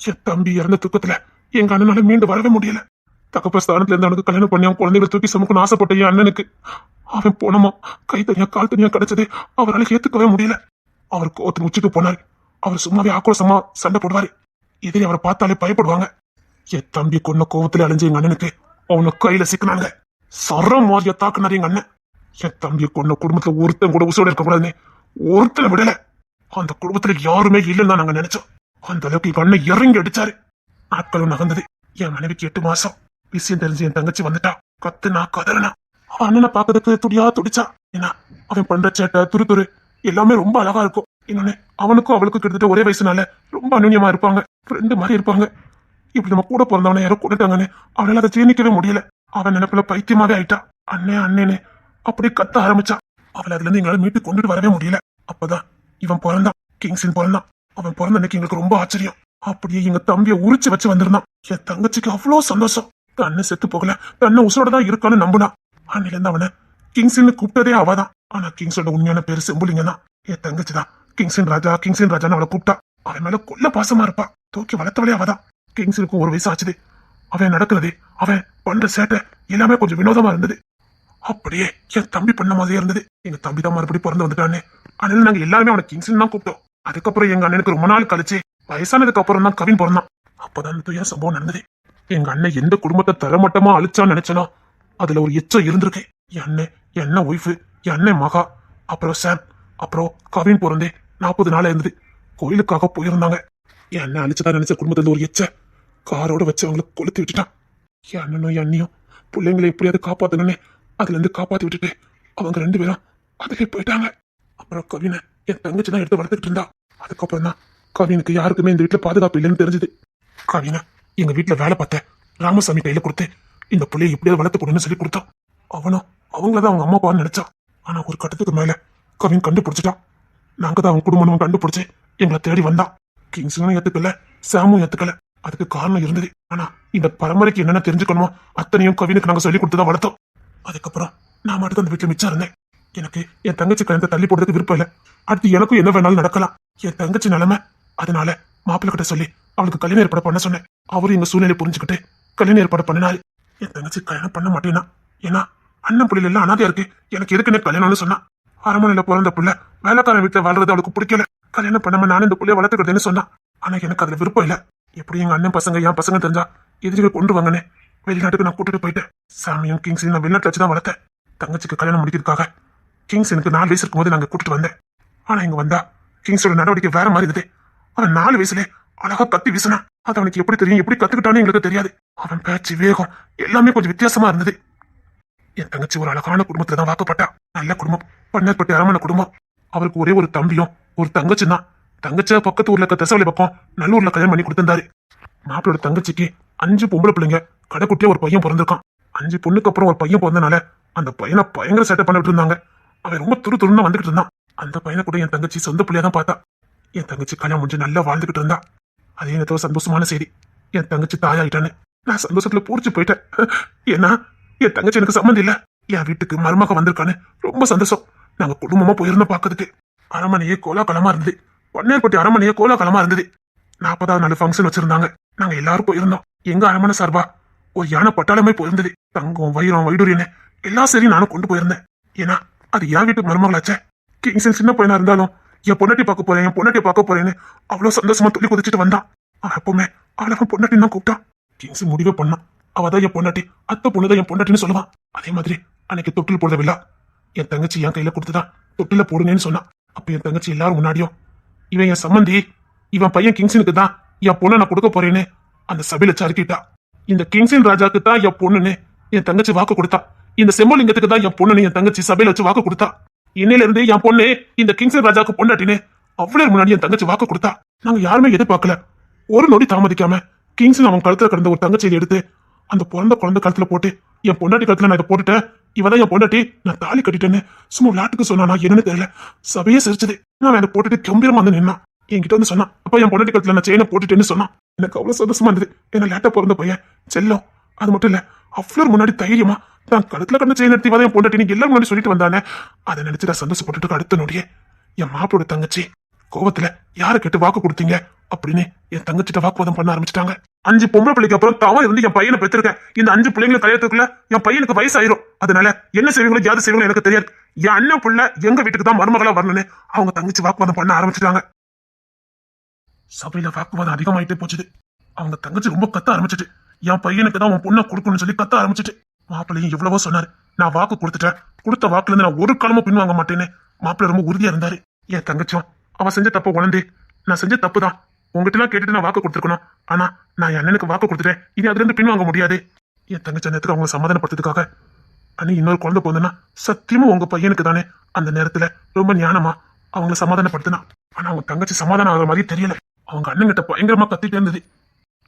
என் தம்பி இறந்த துக்கத்துல எங்க அண்ணனால மீண்டு வரவே முடியல தகப்ப ஸ்தானத்துல இருந்து அவனுக்கு கல்யாணம் பண்ணி அவன் குழந்தைகளை தூக்கி சுமக்கணும்னு ஆசைப்பட்ட என் அண்ணனுக்கு அவன் போனமா கை தனியா கால் தனியா கிடைச்சது அவரால் ஏத்துக்கவே முடியல அவர் கோத்து உச்சிட்டு போனாரு அவர் சும்மாவே ஆக்ரோஷமா சண்டை போடுவாரு எதிரி அவரை பார்த்தாலே பயப்படுவாங்க என் தம்பி கொன்ன கோவத்துல அழிஞ்ச எங்க அண்ணனுக்கு அவனை கையில சிக்கினாங்க சரம் மாதிரியா தாக்குனாரு எங்க அண்ணன் என் தம்பியை கொன்ன குடும்பத்துல ஒருத்தன் கூட உசோட இருக்கக்கூடாதுன்னு ஒருத்தனை விடல அந்த குடும்பத்துல யாருமே இல்லைன்னு தான் நாங்க நினைச்சோம் அந்த அளவுக்கு எங்க அண்ணன் இறங்கி அடிச்சாரு நாட்களும் நகர்ந்தது என் மனைவிக்கு 8 மாசம் விஷயம் தெரிஞ்சு என் தங்கச்சி வந்துட்டா கத்துனா கதறனா அவன் அண்ணனை பாக்கிறதுக்கு துடியா துடிச்சா ஏன்னா அவன் பண்ற சேட்டை துரு எல்லாமே ரொம்ப அழகா இருக்கும் இன்னொன்னு அவனுக்கும் அவளுக்கும் கிட்டத்தட்ட ஒரே வயசுனால ரொம்ப அந்யுன்யமா இருப்பாங்க ஃப்ரெண்டு மாதிரி இருப்பாங்க இப்படி நம்ம கூட பிறந்தவனை யாரோ கொண்டுட்டாங்கன்னு அவனால அதை ஜீர்ணிக்கவே முடியல அவன் நினைப்புல பைத்தியமாவே ஆயிட்டா அண்ணேன்னு அப்படியே கத்த ஆரம்பிச்சா அவளை அதுல இருந்து எங்களால மீட்டு கொண்டுட்டு வரவே முடியல அப்பதான் இவன் பிறந்தான் கிங்ஸின் பிறந்தான் அவன் பிறந்த அன்னைக்கு எங்களுக்கு ரொம்ப ஆச்சரியம் அப்படியே எங்க தம்பியை உரிச்சு வச்சு வந்திருந்தான் என் தங்கச்சிக்கு அவ்வளவு சந்தோஷம் தன்னை செத்து போகல தன்னை உசுரோட தான் இருக்கான்னு நம்புனா அன்னில இருந்து அவனை கிங்ஸின்னு கூப்பிட்டதே அவதான் ஆனா கிங்ஸோட உண்மையான பேரு செம்புலிங்க தான் என் தங்கச்சி தான் கிங்ஸின் ராஜான்னு அவளை கூப்பிட்டா அவன் மேல கொல்ல பாசமா இருப்பா தூக்கி வளர்த்தவளே அவதான் கிங்ஸினுக்கு 1 வயசு ஆச்சுது அவன் நடக்கிறது அவன் பண்ற சேட்டை எல்லாமே கொஞ்சம் வினோதமா இருந்தது அப்படியே என் தம்பி பண்ண மாதிரியே இருந்தது எங்க தம்பி தான் மறுபடியும் பிறந்து வந்துட்டானே அதனால நாங்க எல்லாருமே அவனை கிங்ஸின் தான் கூப்பிட்டோம் அதுக்கப்புறம் எங்க அண்ணனுக்கு ரொம்ப நாள் கழிச்சு வயசானதுக்கு அப்புறம் தான் கவின் பிறந்தான் அப்பதான் இந்த துயர சம்பவம் நடந்தது எங்க அண்ணன் எந்த குடும்பத்தை தரமட்டமா அழிச்சான்னு நினைச்சனோ அதுல ஒரு எச்சம் இருந்திருக்கு என் அண்ணன் ஒய்ஃபு என் அண்ணன் மகா அப்புறம் சாம் அப்புறம் கவின் பிறந்தே 40 நாள் இருந்தது கோயிலுக்காக போயிருந்தாங்க என் அண்ணன் அழிச்சதா நினைச்ச குடும்பத்துல ஒரு எச்ச காரோட வச்சு அவங்களை கொளுத்தி விட்டுட்டான் என் அண்ணனும் என் அண்ணியும் பிள்ளைங்களை எப்படியாவது காப்பாத்தணும்னு அதுல இருந்து காப்பாத்தி விட்டுட்டு அவங்க 2 பேரும் அதுலயே போயிட்டாங்க அப்புறம் கவினை என் தங்கச்சி தான் எடுத்து வளர்த்துக்கிட்டு இருந்தா அதுக்கப்புறம் தான் கவினுக்கு யாருக்குமே இந்த வீட்டுல பாதுகாப்பு இல்லைன்னு தெரிஞ்சது கவினை எங்க வீட்டுல வேலை பார்த்த ராமசாமி கையில கொடுத்து இந்த பிள்ளைய எப்படியாவது வளர்த்து கொடுன்னு சொல்லி கொடுத்தான் அவனும் அவங்களதான் அவங்க அம்மா அப்பான்னு நினைச்சான் ஆனா ஒரு கட்டத்துக்கு மேல கவின் கண்டுபிடிச்சிட்டான் நாங்க தான் அவன் குடும்பமும் கண்டுபிடிச்சு எங்களை தேடி வந்தான் கிங்ஸும் ஏத்துக்கல சாமும் ஏத்துக்கல அதுக்கு காரணம் இருந்தது ஆனா இந்த பரம்பரைக்கு என்னென்ன தெரிஞ்சுக்கணுமோ அத்தனையும் கவினுக்கு நாங்க சொல்லி கொடுத்துதான் வளர்த்தோம் அதுக்கப்புறம் நான் மட்டும் அந்த வீட்டுல மிச்சம் இருந்தேன் எனக்கு என் தங்கச்சி கல்யாணத்தை தள்ளி போடுறதுக்கு விருப்பம் இல்லை அடுத்து எனக்கும் என்ன வேணாலும் நடக்கலாம் என் தங்கச்சி நிலைமை அதனால மாப்பிள்ளை கிட்ட சொல்லி அவளுக்கு கல்யாணம் ஏற்பாடு பண்ண சொன்னேன் அவரும் எங்க சூழ்நிலை புரிஞ்சுக்கிட்டு கல்யாணம் ஏற்பாடு பண்ணினாரு என் தங்கச்சி கல்யாணம் பண்ண மாட்டேன்னா ஏன்னா அண்ணன் பிள்ளைல எல்லாம் அனாதையா இருக்கு எனக்கு எதுக்குன்னு கல்யாணம்னு சொன்னா அரமனையில பிறந்த பிள்ளை வேலைக்காரன் வீட்டுல வாழ்றது அவளுக்கு பிடிக்கல கல்யாணம் பண்ணாம நானும் இந்த பிள்ளைய வளர்த்துக்கிட்டேன்னு சொன்னா ஆனா எனக்கு அதுல விருப்பம் இல்ல எப்படி எங்க அண்ணன் பசங்க என் பசங்க தெரிஞ்சா எதிரிகள் கொண்டு வாங்கன்னு வெளிநாட்டுக்கு நான் கூட்டிட்டு போயிட்டேன் சாமியும் கிங்ஸையும் நான் வெளிநாட்டுல வச்சுதான் வளர்த்தேன் தங்கச்சிக்கு கல்யாணம் முடிக்கிறதுக்காக கிங்ஸ் எனக்கு 4 வயசு இருக்கும்போது நாங்க கூட்டிட்டு வந்தேன் ஆனா இங்க வந்தா கிங்ஸோட நடவடிக்கை வேற மாதிரி இருந்தது அவன் 4 வயசுல அழகா கத்தி வீசினா அது அவனுக்கு எப்படி தெரியும் எப்படி கத்துக்கிட்டான்னு எங்களுக்கு தெரியாது அவன் பேச்சு வேகம் எல்லாமே கொஞ்சம் வித்தியாசமா இருந்தது என் தங்கச்சி ஒரு அழகான குடும்பத்துல தான் வாக்கப்பட்டா நல்ல குடும்பம் பண்ணப்பட்டு அரமண குடும்பம் அவருக்கு ஒரே ஒரு தம்பியும் ஒரு தங்கச்சி தான் தங்கச்சியா பக்கத்து ஊர்ல இருக்க தசவலி பக்கம் நல்லூர்ல கல்யாணம் பண்ணி கொடுத்திருந்தாரு மாப்பிளோட தங்கச்சிக்கு 5 பொம்பளை பிள்ளைங்க கடைக்குட்டியா ஒரு பையன் பிறந்திருக்கான் 5 பொண்ணுக்கு அப்புறம் ஒரு பையன் பிறந்தனால அந்த பையனை பயங்கர சேட்டை பண்ணிட்டு இருந்தாங்க அவன் ரொம்ப துருன்னு வந்துகிட்டு இருந்தான் அந்த பையனை கூட என் தங்கச்சி சொந்த பிள்ளையா தான் பார்த்தா என் தங்கச்சி கல்யாணம் முடிஞ்சு நல்லா வாழ்ந்துகிட்டு இருந்தா அதே நேரத்தோட சந்தோஷமான செய்தி என் தங்கச்சி தாயாயிட்டான்னு நான் சந்தோஷத்துல பூரிச்சு போயிட்டேன் ஏன்னா என் தங்கச்சி எனக்கு சம்மந்தம் இல்ல என் வீட்டுக்கு மருமக வந்திருக்கான்னு ரொம்ப சந்தோஷம் நாங்க குடும்பமா போயிருந்தோம் பாக்கிறதுக்கு அரமனையே கோலாகலமா இருந்தது பொன்னேற்பட்டி அரமனையே கோலாகலமா இருந்தது 40வது நாள் ஃபங்க்ஷன் வச்சிருந்தாங்க நாங்க எல்லாரும் போயிருந்தோம் எங்க அரமனை சார்பா ஒரு யானை பட்டாளமே போயிருந்தது தங்கம் வைரம் வைடூரியன்னு எல்லாம் சரி நானும் கொண்டு போயிருந்தேன் ஏன்னா அது என் வீட்டு மருமகளாச்சே கிங்ஸன் சின்ன பையனா இருந்தாலும் என் பொண்டாட்டி பார்க்க போறேன்னு அவ்வளவு சந்தோஷமா துள்ளி குதிச்சுட்டு வந்தான் அவன் எப்பவுமே அவளை பொண்டாட்டி தான் கூப்பிட்டான் கிங்ஸ் முடிவே பண்ணான் அவதான் என் பொண்டாட்டி அத்தை பொண்ணுதான் என் பொண்டாட்டின்னு சொல்லுவான் அதே மாதிரி அன்னைக்கு தொட்டில் போடுற விழா என் தங்கச்சி என் கையில கொடுத்துதான் தொட்டில போடுங்கன்னு சொன்னான். அப்ப என் தங்கச்சி எல்லாரும் முன்னாடியும் இவன் என் சம்மந்தி, இவன் பையன் கிங்ஸனுக்கு தான் என் பொண்ணை நான் கொடுக்க போறேன்னு அந்த சபையில சறுக்கிட்டா. இந்த கிங்ஸின் ராஜாக்கு தான் என் பொண்ணுன்னு என் தங்கச்சி வாக்கு கொடுத்தா. இந்த செம்மலிங்கத்துக்கு தான் என் பொண்ணுன்னு என் தங்கச்சி சபையில வச்சு வாக்கு கொடுத்தா. இன்னையில இருந்து என் பொண்ணு இந்த கிங்ஸின் ராஜாக்கு பொண்டாட்டின்னு அவ்வளவு முன்னாடி என் தங்கச்சி வாக்கு கொடுத்தா. நாங்க யாருமே எதிர்பார்க்கல. ஒரு நொடி தாமதிக்காம கிங்ஸன் அவன் கழுத்துல கிடந்த ஒரு தங்கச்சியை எடுத்து அந்த பிறந்த குழந்தை கழுத்துல போட்டு, என் பொண்டாட்டி கழுத்துல நான் இதை போட்டுட்டேன், இவதான் என் பொண்டாட்டி, நான் தாலி கட்டிட்டேன்னு சும்மா விளையாட்டுக்கு சொன்னா என்னன்னு தெரியல. சபையே சிரிச்சது. நான் அதை போட்டுட்டு கம்பீரமா வந்து நின்னான். என்கிட்ட வந்து சொன்னான், அப்ப என் பொண்டாட்டி கழுத்துல நான் செயினை போட்டுட்டேன்னு சொன்னான். எனக்கு அவ்வளவு சந்தோஷமா இருந்தது. என்ன லேட்டா பிறந்த பையன் செல்லம். அது மட்டும் இல்ல, அவ்வளவு முன்னாடி தைரியமா தான் கழுத்துல கண்ட செயின் எடுத்து என் பொண்டாட்டி எல்லாரும் முன்னாடி சொல்லிட்டு வந்தானே, அதை நினைச்சு நான் சந்தோஷப்பட்டுட்டு அடுத்த நொடியே என் மாப்பிளோட தங்கச்சி கோவத்துல யாரை கேட்டு வாக்கு கொடுத்தீங்க அப்படின்னு என் தங்கச்சிட்ட வாக்குவாதம் பண்ண ஆரம்பிச்சிட்டாங்க. 5 பொம்பளை பிள்ளைக்கு அப்புறம் தவறு இருந்து என் பையனை பெற்றிருக்கேன். இந்த 5 பிள்ளைங்களை கல்யாணத்துக்குள்ள என் பையனுக்கு வயசாயிரும். அதனால என்ன செய்வீங்களோ யாரு செய்வீங்களோ எனக்கு தெரியாது. என் அண்ணன் புள்ள எங்க வீட்டுக்கு தான் மருமகளா வரணும்னு அவங்க தங்கச்சி வாக்குவாதம் பண்ண ஆரம்பிச்சிட்டாங்க. சபையில வாக்குவாதம் அதிகமாயிட்டே போச்சுது. அவங்க தங்கச்சி ரொம்ப கத்த ஆரம்பிச்சிட்டு, என் பையனுக்கு தான் உன் பொண்ணை கொடுக்கணும்னு சொல்லி கத்த ஆரம்பிச்சிட்டு. மாப்பிள்ளையும் எவ்வளவோ சொன்னாரு, நான் வாக்கு கொடுத்துட்டேன், கொடுத்த வாக்குல இருந்து நான் ஒரு காலமும் பின்வாங்க மாட்டேன்னு மாப்பிள்ளை ரொம்ப உறுதியா இருந்தாரு. என் தங்கச்சும் அவன் செஞ்ச தப்ப உணர்ந்து, நான் செஞ்ச தப்பு தான், உங்ககிட்ட எல்லாம் கேட்டுட்டு நான் வாக்கு கொடுத்துருக்கணும், ஆனா நான் என் அண்ணனுக்கு வாக்கு கொடுத்துட்டேன், இனி அதுல இருந்து பின்வாங்க முடியாது. என் தங்கச்சி நேரத்துக்கு அவங்க சமாதானப்படுத்துறதுக்காக, அண்ணி இன்னொரு குழந்தை போதுன்னா சத்தியமா உங்க பையனுக்கு தானே அந்த நேரத்துல ரொம்ப ஞானமா அவங்கள சமாதானப்படுத்தினா. ஆனா அவங்க தங்கச்சி சமாதானம் ஆகிற மாதிரி தெரியல. அவங்க அண்ணங்கிட்ட பயங்கரமா கத்திட்டே இருந்தது.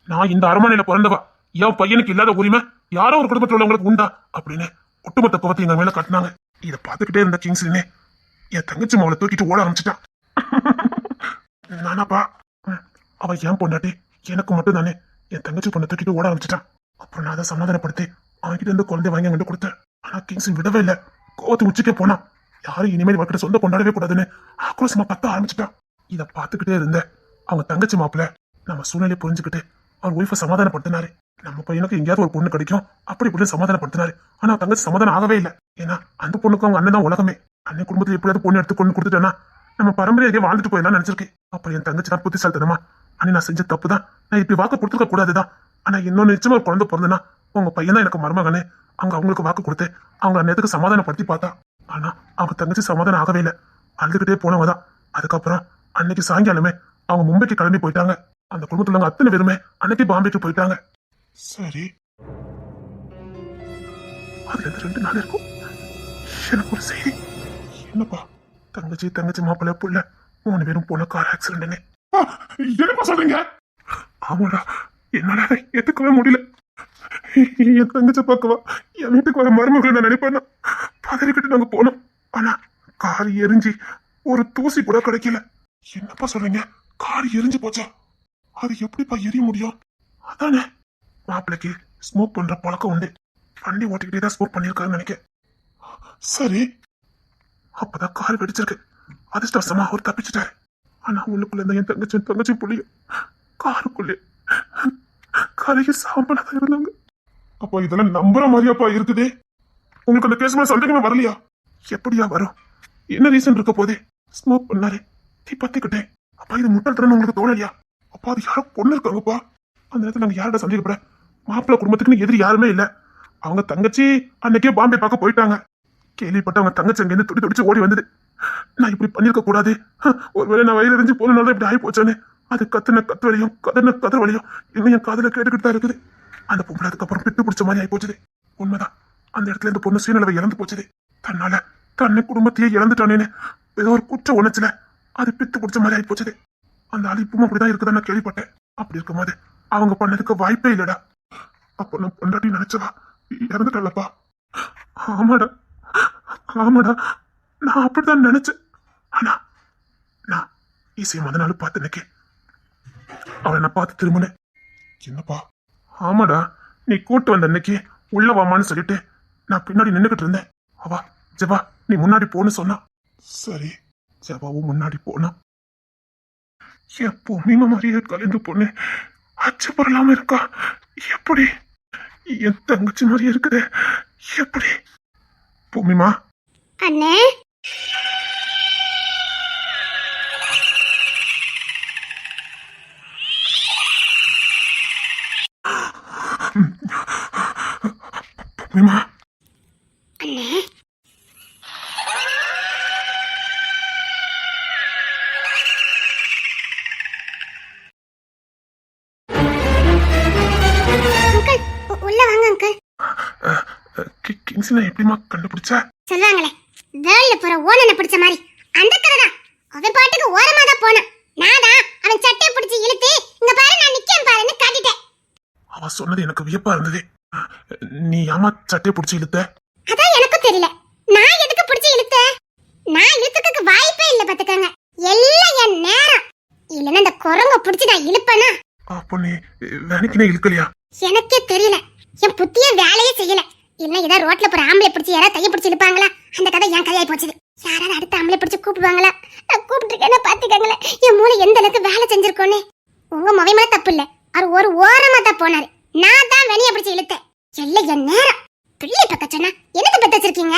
நான் இந்த அரண்மனையில பிறந்தவா, என் பையனுக்கு இல்லாத உரிமை யாரோ ஒரு குடும்பத்தில் உள்ளவங்களுக்கு உண்டா அப்படின்னு ஒட்டுமொத்த கோவத்தை எங்க மேல கட்டினாங்க. இதை பார்த்துக்கிட்டே இருந்த கிங்ஸ்லினே என் தங்கச்சி அவளை தூக்கிட்டு ஓட ஆரம்பிச்சிட்டான். நானாப்பா, அவ ஏன் பொண்டாட்டி, எனக்கு மட்டும் தானே, என் தங்கச்சி பொண்ணை தூக்கிட்டு ஓட ஆரம்பிச்சிட்டான். அப்புறம் நான் அதை சமாதானப்படுத்தி அவன்கிட்ட இருந்து குழந்தை வாங்கி வந்து கொடுத்தேன். ஆனா கிங்ஸ் விடவே இல்லை. கோவத்தை உச்சிக்கே போனான். யாரும் இனிமேல் இவர்கிட்ட சொந்த கொண்டாடவே கூடாதுன்னு ஆக்ரோஷமா கத்த ஆரம்பிச்சிட்டான். இதை பார்த்துக்கிட்டே இருந்த அவங்க தங்கச்சி மாப்பிள்ள நம்ம சூழ்நிலையை புரிஞ்சுக்கிட்டு அவர் ஒய்ஃபை சமாதானப்படுத்தினாரு. நம்ம பையனுக்கு எங்கேயாவது ஒரு பொண்ணு கிடைக்கும் அப்படி இப்படி சமாதானப்படுத்தினாரு. ஆனா தங்கச்சி சமாதானம் ஆகவே இல்லை. ஏன்னா அந்த பொண்ணுக்கு அவங்க அண்ணன் தான் உலகமே. அண்ணன் குடும்பத்தில் எப்படியாவது பொண்ணு எடுத்து கொண்டு கொடுத்துட்டேன்னா நம்ம பரம்பரையே வாழ்ந்துட்டு போயிடலாம் நினைச்சிருக்கேன். அப்புறம் என் தங்கச்சி தான் புத்திசாலித்தனமா, அண்ணன் நான் செஞ்ச தப்பு தான், நான் இப்படி வாக்கு கொடுத்துருக்க கூடாதுதான், ஆனா இன்னொன்னு நிச்சயமா ஒரு குழந்தை பிறந்தனா உங்க பையன் தான் எனக்கு மருமகனே, அவங்க அவங்களுக்கு வாக்கு கொடுத்து அவங்க அண்ணத்துக்கு சமாதானப்படுத்தி பார்த்தா. ஆனா அவங்க தங்கச்சி சமாதானம் ஆகவே இல்லை. அழுதுகிட்டே போனவங்க தான். அதுக்கப்புறம் அன்னைக்கு சாயங்காலமே அவங்க மும்பைக்கு கிளம்பி போயிட்டாங்க. அந்த குடும்பத்துல அத்தனை பேருமே அன்னைக்கு பாம்பேக்கு போயிட்டாங்க. சரி, அதுல 2 நாள் இருக்கும். எனக்கு ஒரு செய்தி. என்னப்பா? தங்கச்சி மாப்பிள்ள புள்ள 3 பேரும் போன கார் ஆக்சிடென்ட்னு. என்னப்பா சொல்றீங்க? ஆமாடா, என்னால ஏத்துக்கவே முடியல. என் தங்கச்சி பார்க்கவா என் வீட்டுக்கு வர மருமகளை நான் நினைப்பேன்னா பதறிக்கிட்டு நாங்க போனோம். ஆனா கார் எரிஞ்சு ஒரு தூசி கூட கிடைக்கல. என்னப்பா சொல்றீங்க? கார் எரிஞ்சு போச்சா? அது எப்படிப்பா எரிய முடியும்? அதானே, மாப்பிள்ளைக்கு ஸ்மோக் பண்ற பழக்கம் உண்டு. வண்டி ஓட்டிக்கிட்டே தான் ஸ்மோக் பண்ணிருக்காருன்னு நினைக்க. சரி, அப்பதான் கார் வெடிச்சிருக்கு. அதிர்ஷ்டவசமா அவர் தப்பிச்சிட்டாரு. ஆனா உள்ளுக்குள்ள இருந்த என் தங்கச்சி புள்ளியும் காருக்குள்ளே கரையை சாம்பலாதான் இருந்தாங்க. அப்பா இதெல்லாம் நம்புற மாதிரியாப்பா இருக்குது. உங்களுக்கு அந்த கேஸ் மேல சந்தேகமே வரலையா? எப்படியா வரும்? என்ன ரீசன் இருக்க போதே? ஸ்மோக் பண்ணாரு, தீ பத்திக்கிட்டேன். அப்பா இது முட்டாள் தரணும் உங்களுக்கு தோணலையா? அப்பா அது யாரோ பொண்ணு இருக்காங்கப்பா. அந்த நேரத்தில் நாங்க யார்கிட்ட சந்தேகப்பட? மாப்பிள்ள குடும்பத்துக்குன்னு எதிரி யாருமே இல்லை. அவங்க தங்கச்சி அன்னைக்கே பாம்பே பார்க்க போயிட்டாங்க. கேள்விப்பட்ட அவங்க தங்கச்சி அங்கேருந்து துடி துடிச்சு ஓடி வந்தது. நான் இப்படி பண்ணிருக்க கூடாது, ஒருவேளை நான் வயிறு எரிஞ்சு போனனால இப்படி ஆகி போச்சானே. அது கத்துன கத்து வழியும் கதற வழியும் இன்னும் என் காதுல கேட்டுக்கிட்டு தான் இருக்குது. அந்த பொம்பளை அதுக்கப்புறம் பித்து பிடிச்ச மாதிரி ஆகி போச்சுது. உண்மைதான், அந்த இடத்துல இந்த பொண்ணு சுயநிலவை இழந்து போச்சுது. தன்னால தன்னை குடும்பத்தையே இழந்துட்டானேன்னு ஏதோ ஒரு குற்ற உணர்ச்சில அது பித்து பிடிச்ச மாதிரி ஆகி போச்சுது. அந்த அழிப்பும் அப்படிதான் இருக்குதான் நான் கேள்விப்பட்டேன். அப்படி இருக்கும்போது அவங்க பண்ணதுக்கு வாய்ப்பே இல்லடா. அப்போ நான் பொண்டாட்டி நினைச்சவா இறந்துட்டாளப்பா. ஆமாடா, நான் அப்படிதான் நினைச்சேன். ஆனா நான் ஈஸியா மத நாள் பார்த்து நினைக்க அவளை நான் பார்த்து திரும்பினேன். என்னப்பா? ஆமாடா, நீ கூட்டு வந்த அன்னைக்கு உள்ள வாமான்னு சொல்லிட்டு நான் பின்னாடி நின்னுகிட்டு இருந்தேன். அவா ஜபா நீ முன்னாடி போன்னு சொன்னா. சரி, ஜபாவும் முன்னாடி போனா. என் பொம்மிமா மாதிரியே கலந்து பொண்ணு அச்சப்படலாம இருக்கா? எப்படி? என் தங்கச்சி மாதிரியே இருக்குது. எப்படி பொம்மிமா? அண்ணே, பொம்மிமா, அண்ணே, கிங்ஸ்னா எப்படிமா கண்டுபிடிச்ச? சொல்றாங்களே வேல்ல போற ஓனனை பிடிச்ச மாதிரி அந்த கதை தான். அவன் பாட்டுக்கு ஓரமா தான் போனான். நான் தான் அவன் சட்டையை பிடிச்சி இழுத்து இங்க பாரு நான் நிக்கேன் பாருன்னு காட்டிட்டேன். அவ சொன்னது எனக்கு வியப்பா இருந்தது. நீ ஏமா சட்டையை பிடிச்சி இழுத்த? அதான் எனக்கும் தெரியல. நான் எதுக்கு பிடிச்சி இழுத்தேன்? நான் இழுத்துக்கு வாய்ப்பே இல்ல பாத்துக்கங்க. எல்லாம் என் நேரம். இல்லன்னா இந்த குரங்க பிடிச்சி நான் இழுப்பேனா? அப்போ நீ வேலைக்குனே இழுக்கலையா? எனக்கே தெரியல. என் புத்தியே வேலையே செய்யல. இல்ல இதான் ரோட்ல போற ஆம்பளை பிடிச்சி யாராவது கையை பிடிச்சி இழுப்பாங்களா? அந்த கதை என் கதையாய் போச்சுது. யாராவது அடுத்த ஆம்பளை பிடிச்சி கூப்பிடுவாங்களா? நான் கூப்பிட்டுருக்கேன்னு பாத்துக்கங்களேன் என் மூளை எந்த அளவுக்கு வேலை செஞ்சிருக்கோன்னு. உங்க முவை மேல தப்பு இல்ல. அவர் ஒரு ஓரமா தான் போனாரு. நான் தான் வெளியே பிடிச்சி இழுத்தேன். எல்லாம் என் நேரம். பிள்ளை பக்க சொன்னா எனக்கு பத்த வச்சிருக்கீங்க.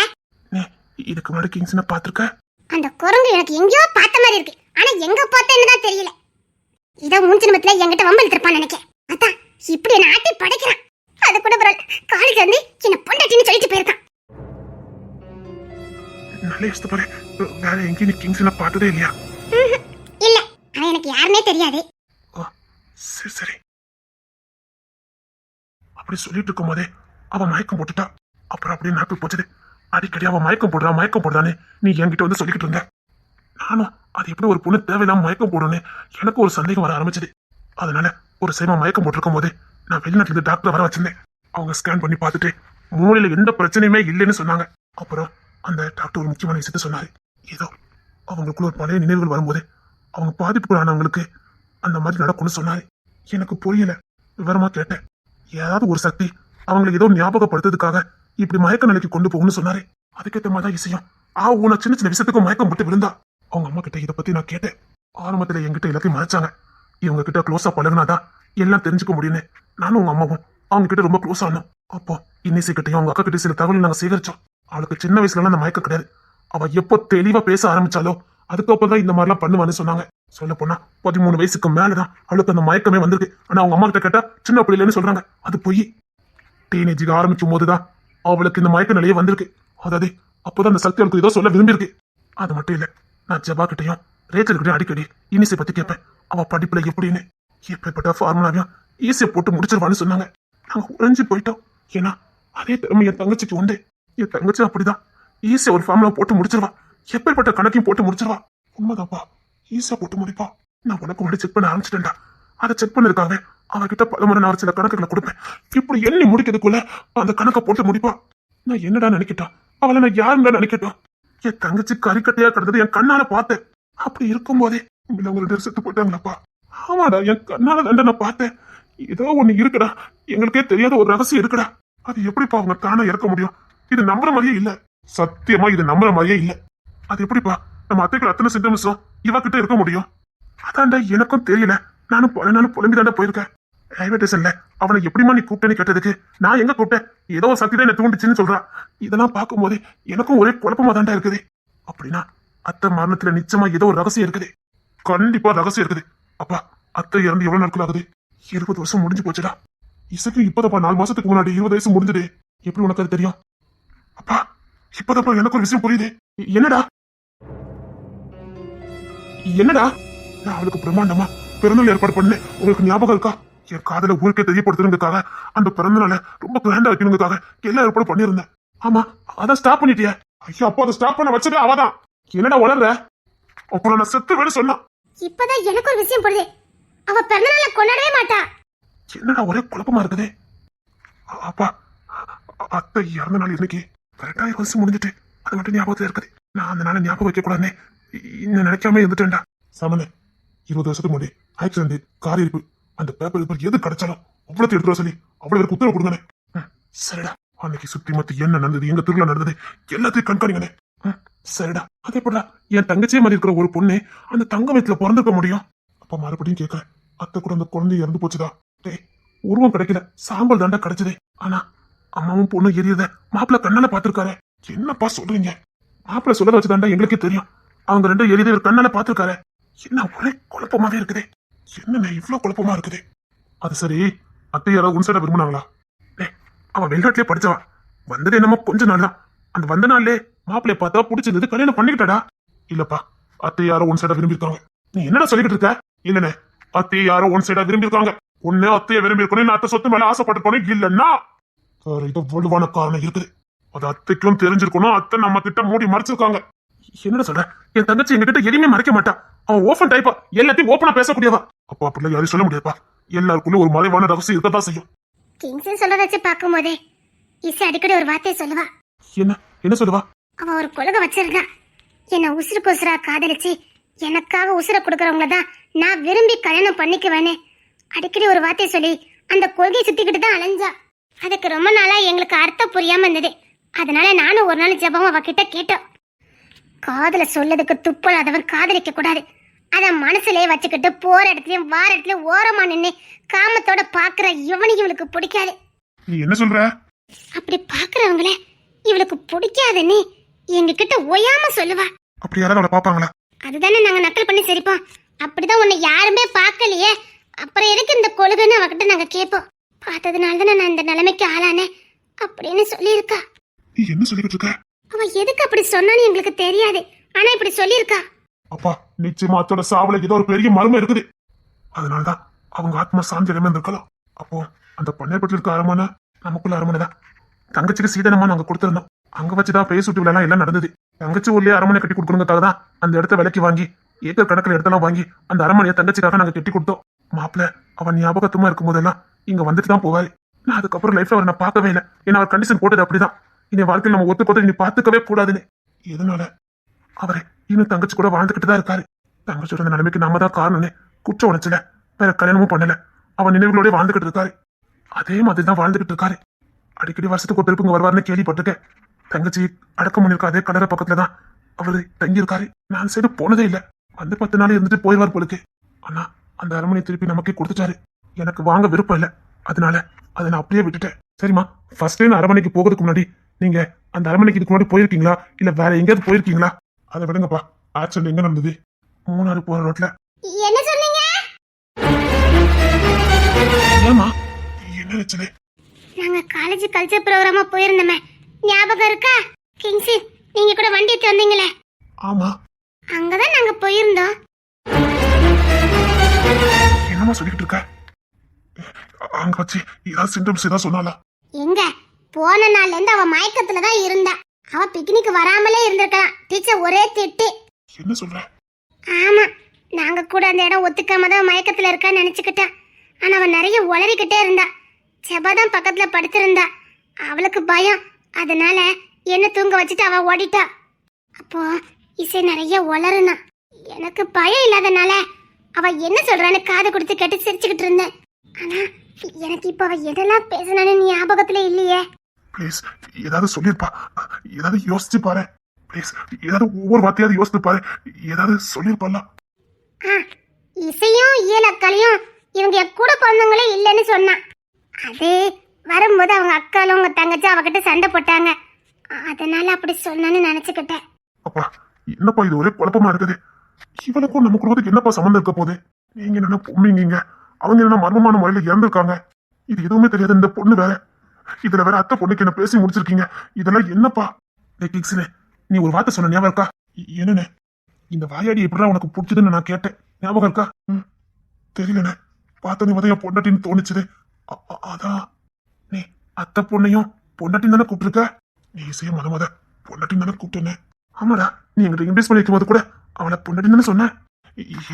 இதுக்கு முன்னாடி கிங்ஸ்னா பாத்துருக்க? அந்த குரங்கு எனக்கு எங்கேயோ பார்த்த மாதிரி இருக்கு. ஆனா எங்க பார்த்தேன்னு தான் தெரியல. இதோ மூஞ்சினமத்துல என்கிட்ட வம்பல் திருப்பான்னு நினைக்கேன். அதான் இப்படி என்ன ஆட்டி படைக்கிறான். அது கூட பரவாயில்ல. காலேஜ் வந்து என்ன பொண்டாட்டின்னு சொல்லிட்டு போயிருக்கான். நல்ல யோசித்து பாரு. வேற எங்கேயும் நீ கிங்ஸ்னா பார்த்ததே இல்லையா? இல்ல அவன் எனக்கு யாருன்னே தெரியாது. சரி சரி. அப்படி சொல்லிட்டு இருக்கும் போதே அவ மயக்கம் போட்டுட்டா. அப்புறம் அப்படியே நாட்கள் போச்சது. அடிக்கடி அவ மயக்கம் போடுறான்னு நீ என்கிட்ட வந்து சொல்லிக்கிட்டு இருந்த. நானும் அது எப்படி ஒரு பொண்ணு தேவையில்லாம மயக்கம் போடுன்னு எனக்கு ஒரு சந்தேகம் வர ஆரம்பிச்சது. அதனால ஒரு சைமா மயக்கம் போட்டிருக்கும் போது நான் வெளிநாட்டுல இருந்து டாக்டர் வர வச்சிருந்தேன். அவங்க ஸ்கேன் பண்ணி பார்த்துட்டு மூளையில எந்த பிரச்சனையுமே இல்லைன்னு சொன்னாங்க. அப்புறம் அந்த டாக்டர் ஒரு முக்கியமான விஷயத்த சொன்னாரு. ஏதோ அவங்களுக்குள்ள ஒரு பழைய நினைவுகள் வரும்போது அவங்க பாதிப்புக்குள்ளானவங்களுக்கு அந்த மாதிரி நடக்கும்னு சொன்னாரு. எனக்கு புரியல. விவரமா கேட்டேன். ஏதாவது ஒரு சக்தி அவங்களை ஏதோ ஞாபகப்படுத்துறதுக்காக இப்படி மயக்க நிலைக்கு கொண்டு போகும்னு சொன்னாரு. அதுக்கேற்ற மாதிரி தான் விஷயம். ஊன சின்ன சின்ன விஷயத்துக்கும் மயக்கம் போட்டு விழுந்தா. அவங்க அம்மா கிட்ட இதை பத்தி நான் கேட்டேன். ஆரம்பத்துல என்கிட்ட எல்லாத்தையும் மறைச்சாங்க. இவங்க கிட்ட க்ளோஸா பழகுனாதான் எல்லாம் தெரிஞ்சுக்க முடியும்னு. நானும் உங்க அம்மாவும் அவங்க கிட்ட ரொம்ப க்ளோஸ் ஆனோம். அப்போ இன்னிசை கிட்டையும் அவங்க அக்கா கிட்ட சில தகவல் நாங்க சேகரிச்சோம். அவளுக்கு சின்ன வயசுல அந்த மயக்கம் கிடையாது. அவ எப்போ தெளிவா பேச ஆரம்பிச்சாலோ அதுக்கப்புறம் தான் இந்த மாதிரிலாம் பண்ணுவான்னு சொன்னாங்க. சொல்ல போனா 13 வயசுக்கு மேலதான் அவளுக்கு அந்த மயக்கமே வந்திருக்கு. ஆனா அவங்க அம்மா கிட்ட கேட்டா சின்ன பிள்ளைன்னு சொல்றாங்க. அது போய் டீனேஜுக்கு ஆரம்பிக்கும் போதுதான் அவளுக்கு இந்த மயக்க நிலையே வந்திருக்கு. அதாவது அப்போதான் அந்த சக்தி அவளுக்கு ஏதோ சொல்ல விரும்பியிருக்கு. அது மட்டும் இல்ல, நான் ஜபா கிட்டையும் ரேச்சல் கிட்டையும் அடிக்கடி இனிசை பத்தி கேட்பேன். அவ படிப்புல எப்படின்னு எப்படிப்பட்ட ஃபார்முலாவையும் ஈஸியா போட்டு முடிச்சிருவான்னு சொன்னாங்க. நாங்க உறைஞ்சு போயிட்டோம். ஏன்னா அதே திறமை என் தங்கச்சிக்கு உண்டு. என் தங்கச்சி அப்படிதான் ஈஸியா ஒரு ஃபார்முலா போட்டு முடிச்சிருவா. எப்பேற்பட்ட கணக்கையும் போட்டு முடிச்சிருவா. உண்மைதாப்பா, ஈஸியா போட்டு முடிப்பா. நான் உனக்கு முன்னாடி செக் பண்ண ஆரம்பிச்சிட்டேன்டா. அதை செக் பண்ணதுக்காக அவகிட்ட பலமுறை நான் சில கணக்குகளை கொடுப்பேன். இப்படி எண்ணி முடிக்கிறதுக்குள்ள அந்த கணக்கை போட்டு முடிப்பா. நான் என்னடா நினைக்கிட்டோம், அவளை நான் யாருன்னு நினைக்கட்டும். என் தங்கச்சி கறிக்கட்டையா கிடந்தது என் கண்ணால பார்த்தேன். அப்படி இருக்கும் போதே உங்களோட செத்து போயிட்டாங்களாப்பா. ஆமாடா, என் கண்ணால தாண்டா நான் பார்த்தேன். ஏதோ ஒண்ணு இருக்குடா, எங்களுக்கே தெரியாத ஒரு ரகசியம் இருக்குடா. அது எப்படிப்பா அவங்க தானே இறக்க முடியும்? இது நம்புற மாதிரியே இல்ல. சத்தியமா இது நம்புற மாதிரியே இல்ல. அது எப்படிப்பா நம்ம அத்தைக்குள்ள அத்தனை சிம்டம்ஸும் இவகிட்ட இருக்க முடியும்? அதாண்டா எனக்கும் தெரியல. நானும் பல நாள் புலம்பி தாண்டா போயிருக்கேன். ரயில்வே ஸ்டேஷன்ல அவனை எப்படிமா நீ கூப்பிட்டேன்னு கேட்டதுக்கு நான் எங்க கூப்பிட்டேன், ஏதோ ஒரு சக்தி தான் என்ன தூண்டுச்சுன்னு சொல்றான். இதெல்லாம் பார்க்கும்போது எனக்கும் ஒரே குழப்பமா தாண்டா இருக்குது. அப்படின்னா அத்தை மரணத்துல நிச்சயமா ஏதோ ஒரு ரகசியம் இருக்குது. கண்டிப்பா ரகசியம் இருக்குது. அப்பா, அத்தை இறந்து எவ்வளவு நாட்கள் ஆகுது? 20 வருஷம் முடிஞ்சு போச்சுடா. இசைக்கு இப்போதப்பா 4 மாசத்துக்கு முன்னாடி 20 வயசு முடிஞ்சது. எப்படி உனக்கு அது தெரியும்? அப்பா, இப்போதப்பா எனக்கு ஒரு விஷயம் புரியுது. என்னடா என்னடா நான் அவளுக்கு பிரம்மாண்டமா பிறந்தநாள் ஏற்பாடு பண்ணேன். உங்களுக்கு ஞாபகம் இருக்கா? என் காதல ஊருக்கே தெரியப்படுத்துறதுக்காக அந்த பிறந்தநாளை ரொம்ப கிராண்டா வைக்கணுங்கிறதுக்காக எல்லா ஏற்பாடு பண்ணியிருந்தேன். ஆமா, அதான் ஸ்டாப் பண்ணிட்டியா? ஐயோ, அப்போ அதை ஸ்டாப் பண்ண வச்சதே அவதான். என்னடா வளர்ற? அப்புறம் நான் செத்து வேணும் சொன்னான். இப்பதான் எனக்கு ஒரு விஷயம் புரியுது. அவ பிறந்தநாளை கொண்டாடவே மாட்டா. என்னடா ஒரே குழப்பமா இருக்குது. அப்பா, அத்தை இறந்த நாள் இன்னைக்கு 2000 வருஷம் முடிஞ்சிட்டு அது மட்டும் ஞாபகத்துல இருக்குது. நான் அந்த நாளை ஞாபகம் வைக்க கூடாதுன்னு இன்னும் நினைக்காம இருந்துட்டேன்டா. சாமனே, 20 வருஷத்துக்கு முன்னாடி ஆக்சிடென்ட், கார் எரிப்பு, அந்த பேப்பர் எது கிடைச்சாலும் அவ்வளவு எடுத்துட சொல்லி அவ்வளவு பேருக்கு உத்தரவு கொடுங்கண்ணே. சரிடா. அன்னைக்கு சுத்தி மத்தி என்ன நடந்தது, எங்க திருவிழா நடந்தது எல்லாத்தையும் கண்காணிங்கண்ணே. சரிடா. அதே போல என் தங்கச்சியே மாதிரி இருக்கிற ஒரு பொண்ணு அந்த தங்க வயசுல பிறந்திருக்க முடியும். அப்ப மறுபடியும் கேட்கிறேன், அத்தை கூட அந்த குழந்தை இறந்து போச்சுதா? டேய், உருவம் கிடைக்கல, சாம்பல் தாண்டா கிடைச்சது. ஆனா அம்மாவும் பொண்ணு எரியத மாப்பிள்ள கண்ணால பாத்துருக்காரு. என்னப்பா சொல்றீங்க? மாப்பிள்ள சொல்ல வச்சுதாண்டா எங்களுக்கே தெரியும். அவங்க 2 எரியதை ஒரு கண்ணால பாத்துருக்காரு. என்ன ஒரே குழப்பமாவே இருக்குது. என்ன இவ்வளவு குழப்பமா இருக்குது? அது சரி, அத்தை யாராவது உன் சைட விரும்பினாங்களா? அவன் வெளிநாட்டிலே படிச்சவா. வந்தது என்னமோ கொஞ்ச நாள் தான். அந்த வந்த நாள்லே மாப்பிள்ளைய பார்த்தா பிடிச்சிருந்தது, கல்யாணம் பண்ணிக்கிட்டாடா. இல்லப்பா, அத்தை யாரோ ஒன் சைடா விரும்பியிருக்காங்க. நீ என்னடா சொல்லிக்கிட்டு இருக்க? இல்லனே, அத்தை யாரோ ஒன் சைடா விரும்பியிருக்காங்க. ஒன்னு அத்தைய விரும்பி இருக்கணும், அத்தை சொத்து மேல ஆசைப்பட்டு போனேன். இல்லன்னா ஏதோ வலுவான காரணம் இருக்குது. அது அத்தைக்கும் தெரிஞ்சிருக்கணும். அத்தை நம்ம கிட்ட மூடி மறைச்சிருக்காங்க. என்னடா சொல்ற? என் தங்கச்சி எங்க கிட்ட எதுவுமே மறைக்க மாட்டா. அவன் ஓபன் டைப்பா, எல்லாத்தையும் ஓப்பனா பேசக்கூடியவா. அப்பா அப்படிலாம் யாரும் சொல்ல முடியாதுப்பா. எல்லாருக்குள்ள ஒரு மறைவான ரகசியம் இருக்கதான் செய்யும். கிங்ஸ் சொல்றத வச்சு பார்க்கும்போதே இசை அடிக்கடி ஒரு வார்த்தையை சொல்லுவா. என்ன சொல்லுவா? அவ ஒரு கொள்கை வச்சிருந்தா, என்ன உசுருக்கு உசுரா காதலிச்சு எனக்காக உசுரை கொடுக்கறவங்கள தான் நான் விரும்பி கல்யாணம் பண்ணிக்குவேன்னு அடிக்கடி ஒரு வார்த்தையை சொல்லி அந்த கொள்கையை சுத்திக்கிட்டு தான் அலைஞ்சா. அதுக்கு ரொம்ப நாளா எங்களுக்கு அர்த்தம் புரியாம இருந்தது. அதனால நானும் ஒரு நாள் ஜெபம் அவகிட்ட கேட்டோம். காதல சொல்லதுக்கு துப்பலாதவன் காதலிக்க கூடாது. அத மனசுலயே வச்சுக்கிட்டு போற இடத்துலயும் வார இடத்துலயும் ஓரமா நின்னு காமத்தோட பாக்குற இவனையும் இவளுக்கு பிடிக்காது. நீ என்ன சொல்ற? அப்படி பாக்குறவங்கள இவளுக்கு பிடிக்காதுன்னு எங்க கிட்ட ஒயாம சொல்லுவா. அப்படி யாராவது அவளை பாப்பாங்களா? அதுதானே நாங்க நக்கல் பண்ணி சிரிப்போம். அப்படிதான் உன்னை யாருமே பார்க்கலையே, அப்புறம் எதுக்கு இந்த கொழுகுன்னு அவகிட்ட நாங்க கேட்போம். பார்த்ததுனால தானே நான் இந்த நிலைமைக்கு ஆளானேன் அப்படின்னு சொல்லியிருக்கா. நீ என்ன சொல்லிட்டு இருக்க? அவ எதுக்கு அப்படி சொன்னான்னு எங்களுக்கு தெரியாது, ஆனா இப்படி சொல்லியிருக்கா. அப்பா நிச்சயமா அத்தோட சாவல ஏதோ ஒரு பெரிய மர்மம் இருக்குது. அதனாலதான் அவங்க ஆத்மா சாந்தி இடமே இருக்கலாம். அப்போ அந்த பண்ணைப்பட்டில் இருக்க அரண்மனை நமக்குள்ள அரண்மனை தான். தங்கச்சிக்கு சீதனமா நாங்க கொடுத்திருந்தோம். அங்க வச்சுதான் பேய் சுட்டு விழா எல்லாம் நடந்தது. தங்கச்சி ஊர்லயே அரண்மனை கட்டி கொடுக்கணுங்கிறதுக்காக தான் அந்த இடத்த விலைக்கு வாங்கி ஏக்கர் கணக்கில் இடத்தெல்லாம் வாங்கி அந்த அரண்மனையை தங்கச்சிக்காக நாங்க கட்டி கொடுத்தோம். மாப்பிள்ள அவன் ஞாபகத்துமா இருக்கும் போதெல்லாம் இங்க வந்துட்டு தான் போவாரு. நான் அதுக்கப்புறம் லைஃப்ல அவரை நான் பார்க்கவே இல்லை. ஏன்னா அவர் கண்டிஷன் போட்டது அப்படிதான். இனி வாழ்க்கையில் நம்ம ஒத்துக்கொண்டு நீ பார்த்துக்கவே கூடாதுன்னு. எதனால அவரை இன்னும் தங்கச்சி கூட வாழ்ந்துகிட்டு தான் இருக்காரு. தங்கச்சியோட அந்த நிலைமைக்கு நாம தான் காரணம்னு குற்றம் உணர்ச்சல. வேற கல்யாணமும் பண்ணல. அவன் நினைவுகளோட வாழ்ந்துகிட்டு இருக்காரு. அதே மாதிரி தான் வாழ்ந்துகிட்டு இருக்காரு. அடிக்கடி வருஷத்துக்கு ஒரு திருப்பங்க வருவாருன்னு கேள்விப்பட்டிருக்கேன். தங்கச்சி அடக்கம் பண்ணிருக்க அதே கலர பக்கத்துல தான் அவரு தங்கி இருக்காரு. நான் சைடு போனதே இல்லை. வந்து 10 நாள் இருந்துட்டு போயிடுவார் போலுக்கு. ஆனா அந்த அரண்மனை திருப்பி நமக்கே கொடுத்துட்டாரு. எனக்கு வாங்க விருப்பம் இல்லை. அதனால அதை நான் அப்படியே விட்டுட்டேன். சரிம்மா, ஃபர்ஸ்ட் டைம் அரண்மனைக்கு போகிறதுக்கு முன்னாடி நீங்க அந்த அரண்மனைக்கு இதுக்கு முன்னாடி போயிருக்கீங்களா இல்ல வேற எங்கேயாவது போயிருக்கீங்களா? அதை விடுங்கப்பா. ஆக்சுவலி எங்க நடந்தது? மூணாறு போற ரோட்ல. என்ன சொன்னீங்க? ஏமா என்ன நினைச்சது? நாங்க காலேஜ் கல்ச்சர் ப்ரோக்ராமா போயிருந்தோமே, ஞாபகம் இருக்கா? கிங்ஸ் நீங்க கூட வண்டி எடுத்து வந்தீங்களே? ஆமா, அங்கதான் நாங்க போயிருந்தோம். என்னமா சொல்லிட்டு இருக்க? அங்க வச்சு ஏதாவது சிம்டம்ஸ் ஏதாவது சொன்னாலா? எங்க போன நாள்ல இருந்து அவ மயக்கத்துல தான் இருந்தா. அவ பிக்னிக் வராமலே இருந்திருக்கலாம். டீச்சர் ஒரே திட்டு. என்ன சொல்ற? ஆமா, நாங்க கூட அந்த இடம் ஒத்துக்காம தான் மயக்கத்துல இருக்கான்னு நினைச்சுக்கிட்டா. ஆனா அவ நிறைய உளறிக்கிட்டே இருந்தா. செபாதான் பக்கத்துல படுத்திருந்தா. அவளுக்கு பயம், அதனால என்ன தூங்க வச்சுட்டு அவ ஓடிட்டா. அப்போ இசை நிறைய உளறுனா. எனக்கு பயம் இல்லாதனால அவ என்ன சொல்றான்னு காது கொடுத்து கேட்டு சிரிச்சுக்கிட்டு இருந்தேன். ஆனா எனக்கு இப்ப அவ எதெல்லாம் பேசினான்னு ஞாபகத்துல இல்லையே. ப்ளீஸ் ஏதாவது சொல்லிருப்பா. ஏதாவது யோசிச்சு பாரு. ப்ளீஸ் ஏதாவது ஒவ்வொரு வார்த்தையாவது யோசித்து பாரு. ஏதாவது சொல்லிருப்பால. இசையும் ஈழக்கலையும் இவங்க என் கூட பிறந்தவங்களே இல்லைன்னு சொன்னான். அது வரும்போது அவங்க அக்காலும் உங்க தங்கச்சி அவகிட்ட சண்டை போட்டாங்க. அதனால அப்படி சொன்னான்னு நினைச்சுக்கிட்டேன். அப்பா என்னப்பா இது ஒரே குழப்பமா இருக்குது. இவளுக்கும் நம்ம குடும்பத்துக்கு என்னப்பா சம்மந்தம் இருக்க போகுது? நீங்க என்ன பொம்மிங்க, அவங்க என்ன மர்மமான முறையில இறந்துருக்காங்க. இது எதுவுமே தெரியாது. இந்த பொண்ணு வேற, இதுல வேற அத்தை பொண்ணுக்கு என்ன பேசி முடிச்சிருக்கீங்க. இதெல்லாம் என்னப்பா? நீ ஒரு வார்த்தை சொன்ன ஞாபகம் இருக்கா? என்னன்னு? இந்த வாயாடி எப்படிதான் உனக்கு பிடிச்சதுன்னு நான் கேட்டேன். ஞாபகம் இருக்கா? தெரியலண்ணே. பார்த்தோன்னே வந்து என் பொண்டாட்டின்னு தோணுச்சுது. அதான் நீ அத்தை பொண்ணையும் பொண்டாட்டின்னு தானே கூப்பிட்டுருக்க. நீ இசைய மத பொண்டாட்டின்னு தானே கூப்பிட்டேன்னு. ஆமாடா, நீ எங்கிட்ட இன்வெஸ்ட் பண்ணி வைக்கும் போது கூட அவளை பொண்டாட்டின்னு தானே சொன்ன.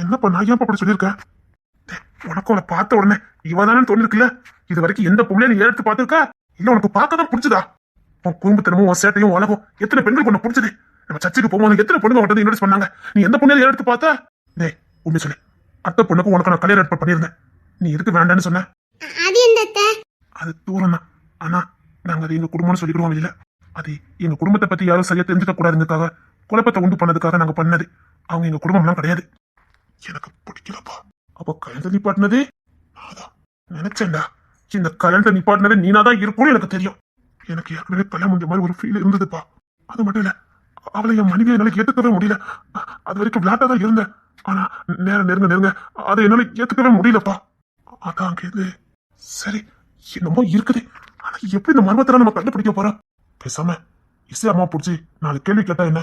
என்னப்பா நான் ஏன் அப்படி சொல்லியிருக்கேன்? உனக்கு அவளை பார்த்த உடனே இவதானு தோணிருக்குல்ல. இது வரைக்கும் எந்த பொம்பளையும் நீ எடுத்து பார்த்திருக்கா? இல்ல உனக்கு பார்க்கதான் பிடிச்சதா? உன் குடும்பத்தினமும் உன் சேட்டையும் உலகம் எத்தனை பெண்கள் பொண்ணு பிடிச்சது? நம்ம சர்ச்சைக்கு போகும்போது எத்தனை பொண்ணுங்க உடனே இன்வெஸ்ட் பண்ணாங்க. நீ எந்த பொண்ணையும் எடுத்து பார்த்தா? டேய் உண்மை சொல்லு, அத்தை பொண்ணுக்கும் உனக்கு நான் கல்யாணம் ஏற்பாடு பண்ணியிருந்தேன். நீ எதுக்கு வேண்டான்னு சொன்ன? அது தூரம் தான். ஆனா நாங்க அது எங்க குடும்பம்னு சொல்லிக்கிடுவோம். இல்ல, அது எங்க குடும்பத்தை பத்தி யாரும் சரியா தெரிஞ்சுக்க கூடாதுங்கிறதுக்காக குழப்பத்தை உண்டு பண்ணதுக்காக நாங்க பண்ணது. அவங்க எங்க குடும்பம்லாம் கிடையாது. எனக்கு பிடிக்கலப்பா. அப்ப கல்யாணத்தை நிப்பாட்டினது நான்தான் நினைச்சேன்டா. இந்த கல்யாணத்தை நிப்பாட்டினது நீனாதான் இருக்கும்னு எனக்கு தெரியும். எனக்கு ஏற்கனவே கல்யாணம் முடிஞ்ச மாதிரி ஒரு ஃபீல் இருந்ததுப்பா. அது மட்டும் இல்ல, அவளை என் மனைவியை என்னால ஏத்துக்கவே முடியல. அது வரைக்கும் விளையாட்டா தான் இருந்தேன். ஆனா நேரம் நெருங்க அதை என்னால ஏத்துக்கவே முடியலப்பா. அதான் அங்க இது சரி என்னமோ இருக்குது. ஆனா எப்படி இந்த மர்மத்தை நம்ம கண்டுபிடிக்க போறோம்? பேசாம இசை அம்மா பிடிச்சி 4 கேள்வி கேட்டா என்ன?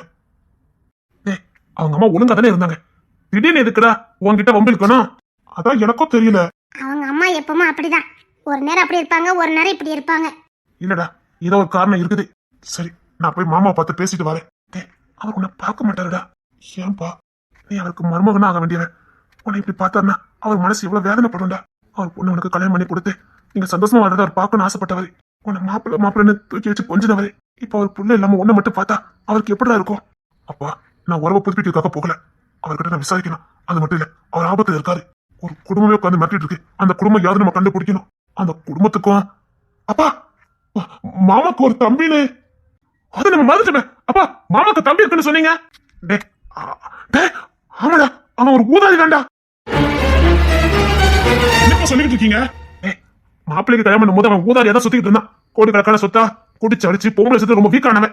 அவங்க அம்மா ஒழுங்கா தானே இருந்தாங்க. திடீர்னு எதுக்குடா உன்கிட்ட வம்பு இருக்கணும்? அதான் எனக்கும் தெரியல. அவங்க அம்மா எப்பவுமே அப்படிதான். ஒரு நேரம் அப்படி இருப்பாங்க, ஒரு நேரம் இப்படி இருப்பாங்க. இல்லடா, ஏதோ ஒரு காரணம் இருக்குது. சரி, நான் போய் மாமாவை பார்த்து பேசிட்டு வரேன். டேய், அவர் உன்னை பார்க்க மாட்டாருடா. ஏன்பா? நீ அவருக்கு மருமகனா ஆக வேண்டியவன். உன்னை இப்படி பார்த்தாருன்னா அவர் மனசு எவ்வளவு வேதனைப்படும்டா. அவர் பொண்ணு உனக்கு கல்யாணம் பண்ணி கொடுத்து நீங்க சந்தோஷமா வாழ்றத அவர் பார்க்கணும்னு ஆசைப்பட்டவர். உன்னை மாப்பிள்ளன்னு தூக்கி வச்சு கொஞ்சினவர். இப்ப அவர் புள்ள இல்லாம ஒண்ணு மட்டும் பார்த்தா அவருக்கு எப்படிடா இருக்கும்? அப்பா, நான் உறவை புதுப்பிக்கிறதுக்காக போகல. அவர்கிட்ட நான் விசாரிக்கணும். அது மட்டும் இல்ல, அவர் ஆபத்துல இருக்காரு. ஒரு குடும்பமே உட்காந்து மிரட்டிட்டு இருக்கு. அந்த குடும்பம் யாரு நம்ம கண்டுபிடிக்கணும். அந்த குடும்பத்துக்கும் அப்பா, மாமாக்கு ஒரு தம்பின்னு அது நம்ம மறந்துட்டோமே. அப்பா, மாமாக்கு தம்பி இருக்குன்னு சொன்னீங்க. ஆமாடா, அவன் ஒரு ஊதாரி தான்டா. என்ன சொல்லிட்டு இருக்கீங்க? மாப்பிள்ளைக்கு கல்யாணம் பண்ணும்போது அவன் ஊதாரியா தான் சுத்திக்கிட்டு இருந்தான். கோடிக்கணக்கான சொத்தா குடிச்சு அடிச்சு பொம்பளை சுத்த ரொம்ப வீக்கானவன்.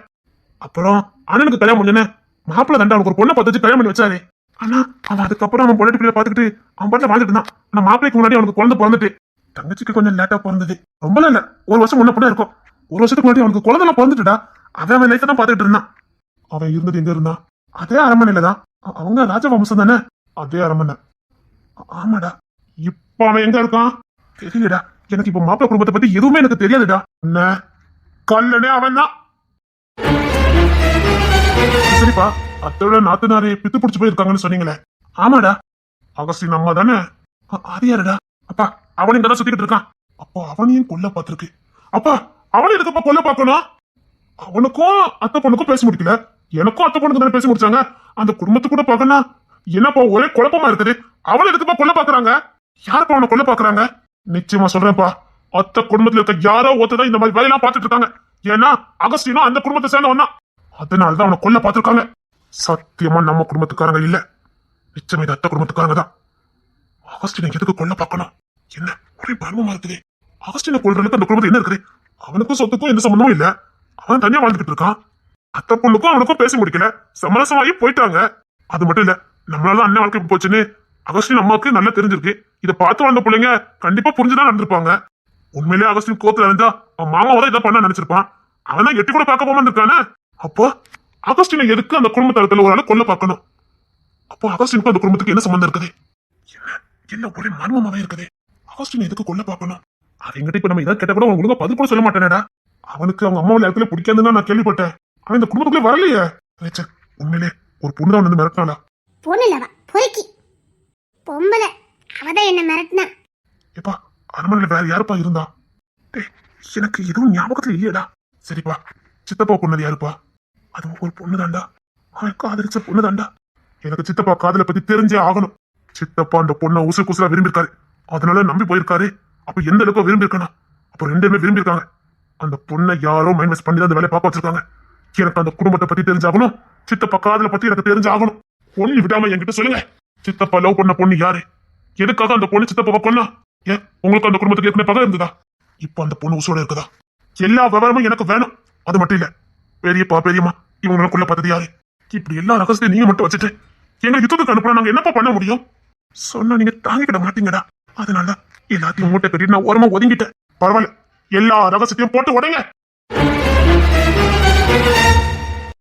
அப்புறம் அண்ணனுக்கு கல்யாணம் முடிஞ்சனே மாப்பிள்ளை தண்டா அவனுக்கு ஒரு பொண்ணை பார்த்து வச்சு கல்யாணம் பண்ணி வச்சாரு. ஆனா அவன் அதுக்கப்புறம் அவன் பொண்ணு பிள்ளை பாத்துக்கிட்டு அவன் பாட்டுல வாழ்ந்துட்டு இருந்தான். ஆனா மாப்பிள்ளைக்கு முன்னாடி அவனுக்கு குழந்தை பிறந்துட்டு, தங்கச்சிக்கு கொஞ்சம் லேட்டா பிறந்தது. ரொம்பலாம் இல்ல, ஒரு வருஷம் முன்ன கூட இருக்கும். ஒரு வருஷத்துக்கு முன்னாடி அவனுக்கு குழந்தை பிறந்துட்டுடா. அவன் லைஃப் தான் பாத்துக்கிட்டு இருந்தான். அவன் இருந்தது எங்க இருந்தான்? அதே அரண்மனையில தான். அவங்க ராஜவம்சம் தானே, அதே அரண்மனை. ஆமாடா. இப்ப அவன் எங்க இருக்கான் தெரியலடா. எனக்கு இப்ப மாப்பிள்ளை குடும்பத்தை பத்தி எதுவுமே எனக்கு தெரியாதுடா. என்ன கல்லனே அவன் தான். சரிப்பா, அத்தோட நாத்தனாரே பித்து பிடிச்சு போயிருக்காங்கன்னு சொன்னீங்களே. ஆமாடா. அகஸ்டின் அம்மா தானே? அது யாருடா? அப்பா, அவன் இங்கதான் சுத்திக்கிட்டு இருக்கான். அப்போ அவனையும் கொல்ல பார்த்திருக்கு. அப்பா, அவனை எதுக்கப்பா கொல்ல பார்க்கணும்? அவனுக்கும் அத்தை பொண்ணுக்கும் பேச முடிக்கல, எனக்கும் அத்தை பொண்ணுக்கு தானே பேசி முடிச்சாங்க. அந்த குடும்பத்துக்கு கூட பார்க்கணும். என்னப்பா ஒரே குழப்பமா இருக்குது. அவனை எதுக்குப்பா கொல்ல பாக்குறாங்க? யாருப்பா அவனை கொல்ல பாக்குறாங்க? நிச்சயமா சொல்றேன்ப்பா, அத்தை குடும்பத்துல இருக்க யாரோ ஒருத்ததான் இந்த மாதிரி வேலையெல்லாம் பார்த்துட்டு இருக்காங்க. ஏன்னா அகஸ்டினும் அந்த குடும்பத்தை சேர்ந்தவன் தான். அதனாலதான் அவனை கொல்ல பார்த்திருக்காங்க. சத்தியமா நம்ம குடும்பத்துக்காரங்க இல்ல, நிச்சயமா இது அத்தை குடும்பத்துக்காரங்க தான். அகஸ்டினை எதுக்கு கொல்ல பார்க்கணும்? என்ன ஒரே பருவமா இருக்குது. அகஸ்டினை கொல்றதுக்கு அந்த குடும்பத்துல என்ன இருக்குது? அவனுக்கும் சொத்துக்கும் எந்த சம்பந்தமும் இல்ல. அவன் தனியா வாழ்ந்துகிட்டு இருக்கான். அத்தை பொண்ணுக்கும் அவனுக்கும் பேச முடிக்கல, சமரசமாகி போயிட்டாங்க. அது மட்டும் இல்ல, நம்மளால அண்ணன் வாழ்க்கை போச்சுன்னு அகஸ்டின் அம்மாவுக்கு நல்லா தெரிஞ்சிருக்கு. இதை பார்த்து வந்த பிள்ளைங்க கண்டிப்பா புரிஞ்சுதான் நடந்திருப்பாங்க. உண்மையிலேயே அகஸ்டின் கோத்துல இருந்தா அவன் மாமாவை தான் இதை பண்ண நினைச்சிருப்பான். அவன் தான் எட்டி கூட பார்க்க போமா இருக்கானே. அப்போ அகஸ்டினை எதுக்கு அந்த குடும்பத்தளத்துல ஒரு ஆளை கொல்ல பார்க்கணும்? அப்போ அகஸ்டினுக்கும் அந்த குடும்பத்துக்கு என்ன சம்பந்தம் இருக்குது? என்ன ஒரே மர்மமாவே இருக்குது. அகஸ்டினை எதுக்கு கொல்ல பார்க்கணும்? அவங்கிட்ட இப்ப நம்ம ஏதாவது கேட்ட கூட அவன் ஒழுங்கா பதில் கூட சொல்ல மாட்டேனேடா. அவனுக்கு அவங்க அம்மாவில் இடத்துல பிடிக்காதுன்னு நான் கேள்விப்பட்டேன். அவன் இந்த குடும்பத்துக்குள்ளே வரலையே. உண்மையிலே ஒரு பொண்ணு தான் வந்து மிரட்டினாளா? பொண்ணு இல்லவா, பொறுக்கி பொம்பளை. அவதான் என்ன மிரட்டினா. ஏப்பா, அரண்மனையில வேற யாருப்பா இருந்தா? எனக்கு எதுவும் ஞாபகத்துல இல்லையடா. சரிப்பா, சித்தப்பா பொண்ணது யாருப்பா? அதுவும் ஒரு பொண்ணு தாண்டா. அவன் காதலிச்ச பொண்ணு தாண்டா. எனக்கு சித்தப்பா காதலை பத்தி தெரிஞ்சே ஆகணும். சித்தப்பா அந்த பொண்ணை உசு குசுலா விரும்பியிருக்காரு, அதனால நம்பி போயிருக்காரு. அப்ப எந்த அளவுக்கு விரும்பி இருக்கானா? அப்ப ரெண்டுமே விரும்பி இருக்காங்க. அந்த பொண்ணை யாரோ மைண்ட் பண்ணி தான் அந்த வேலையை பார்க்க வச்சிருக்காங்க. எனக்கு அந்த குடும்பத்தை பத்தி தெரிஞ்சாகணும், சித்தப்பா காதலை பத்தி எனக்கு தெரிஞ்சாகணும். பொண்ணு விடாம என்கிட்ட சொல்லுங்க, சித்தப்பா லவ் பண்ண பொண்ணு யாரு? எதுக்காக அந்த பொண்ணு சித்தப்பா கொன்னா? ஏன் உங்களுக்கு அந்த குடும்பத்துக்கு ஏற்கனவே பகை இருந்ததா? இப்ப அந்த பொண்ணு உசோட இருக்குதா? எல்லா விவரமும் எனக்கு வேணும். அது மட்டும் இல்ல, பெரியப்பா பெரியம்மா இவங்களுக்குள்ள பார்த்தது யாரு? இப்படி எல்லா ரகசியத்தையும் நீங்க மட்டும் வச்சுட்டு எங்களுக்கு யுத்தத்துக்கு அனுப்புனா நாங்க என்னப்பா பண்ண முடியும்? சொன்னா நீங்க தாங்கிக்கிட மாட்டீங்கடா. அதனால எல்லாத்தையும் மூட்டை கட்டி நான் ஓரமா ஒதுங்கிட்டேன். பரவாயில்ல, எல்லா ரகசியத்தையும் போட்டு உடைங்க.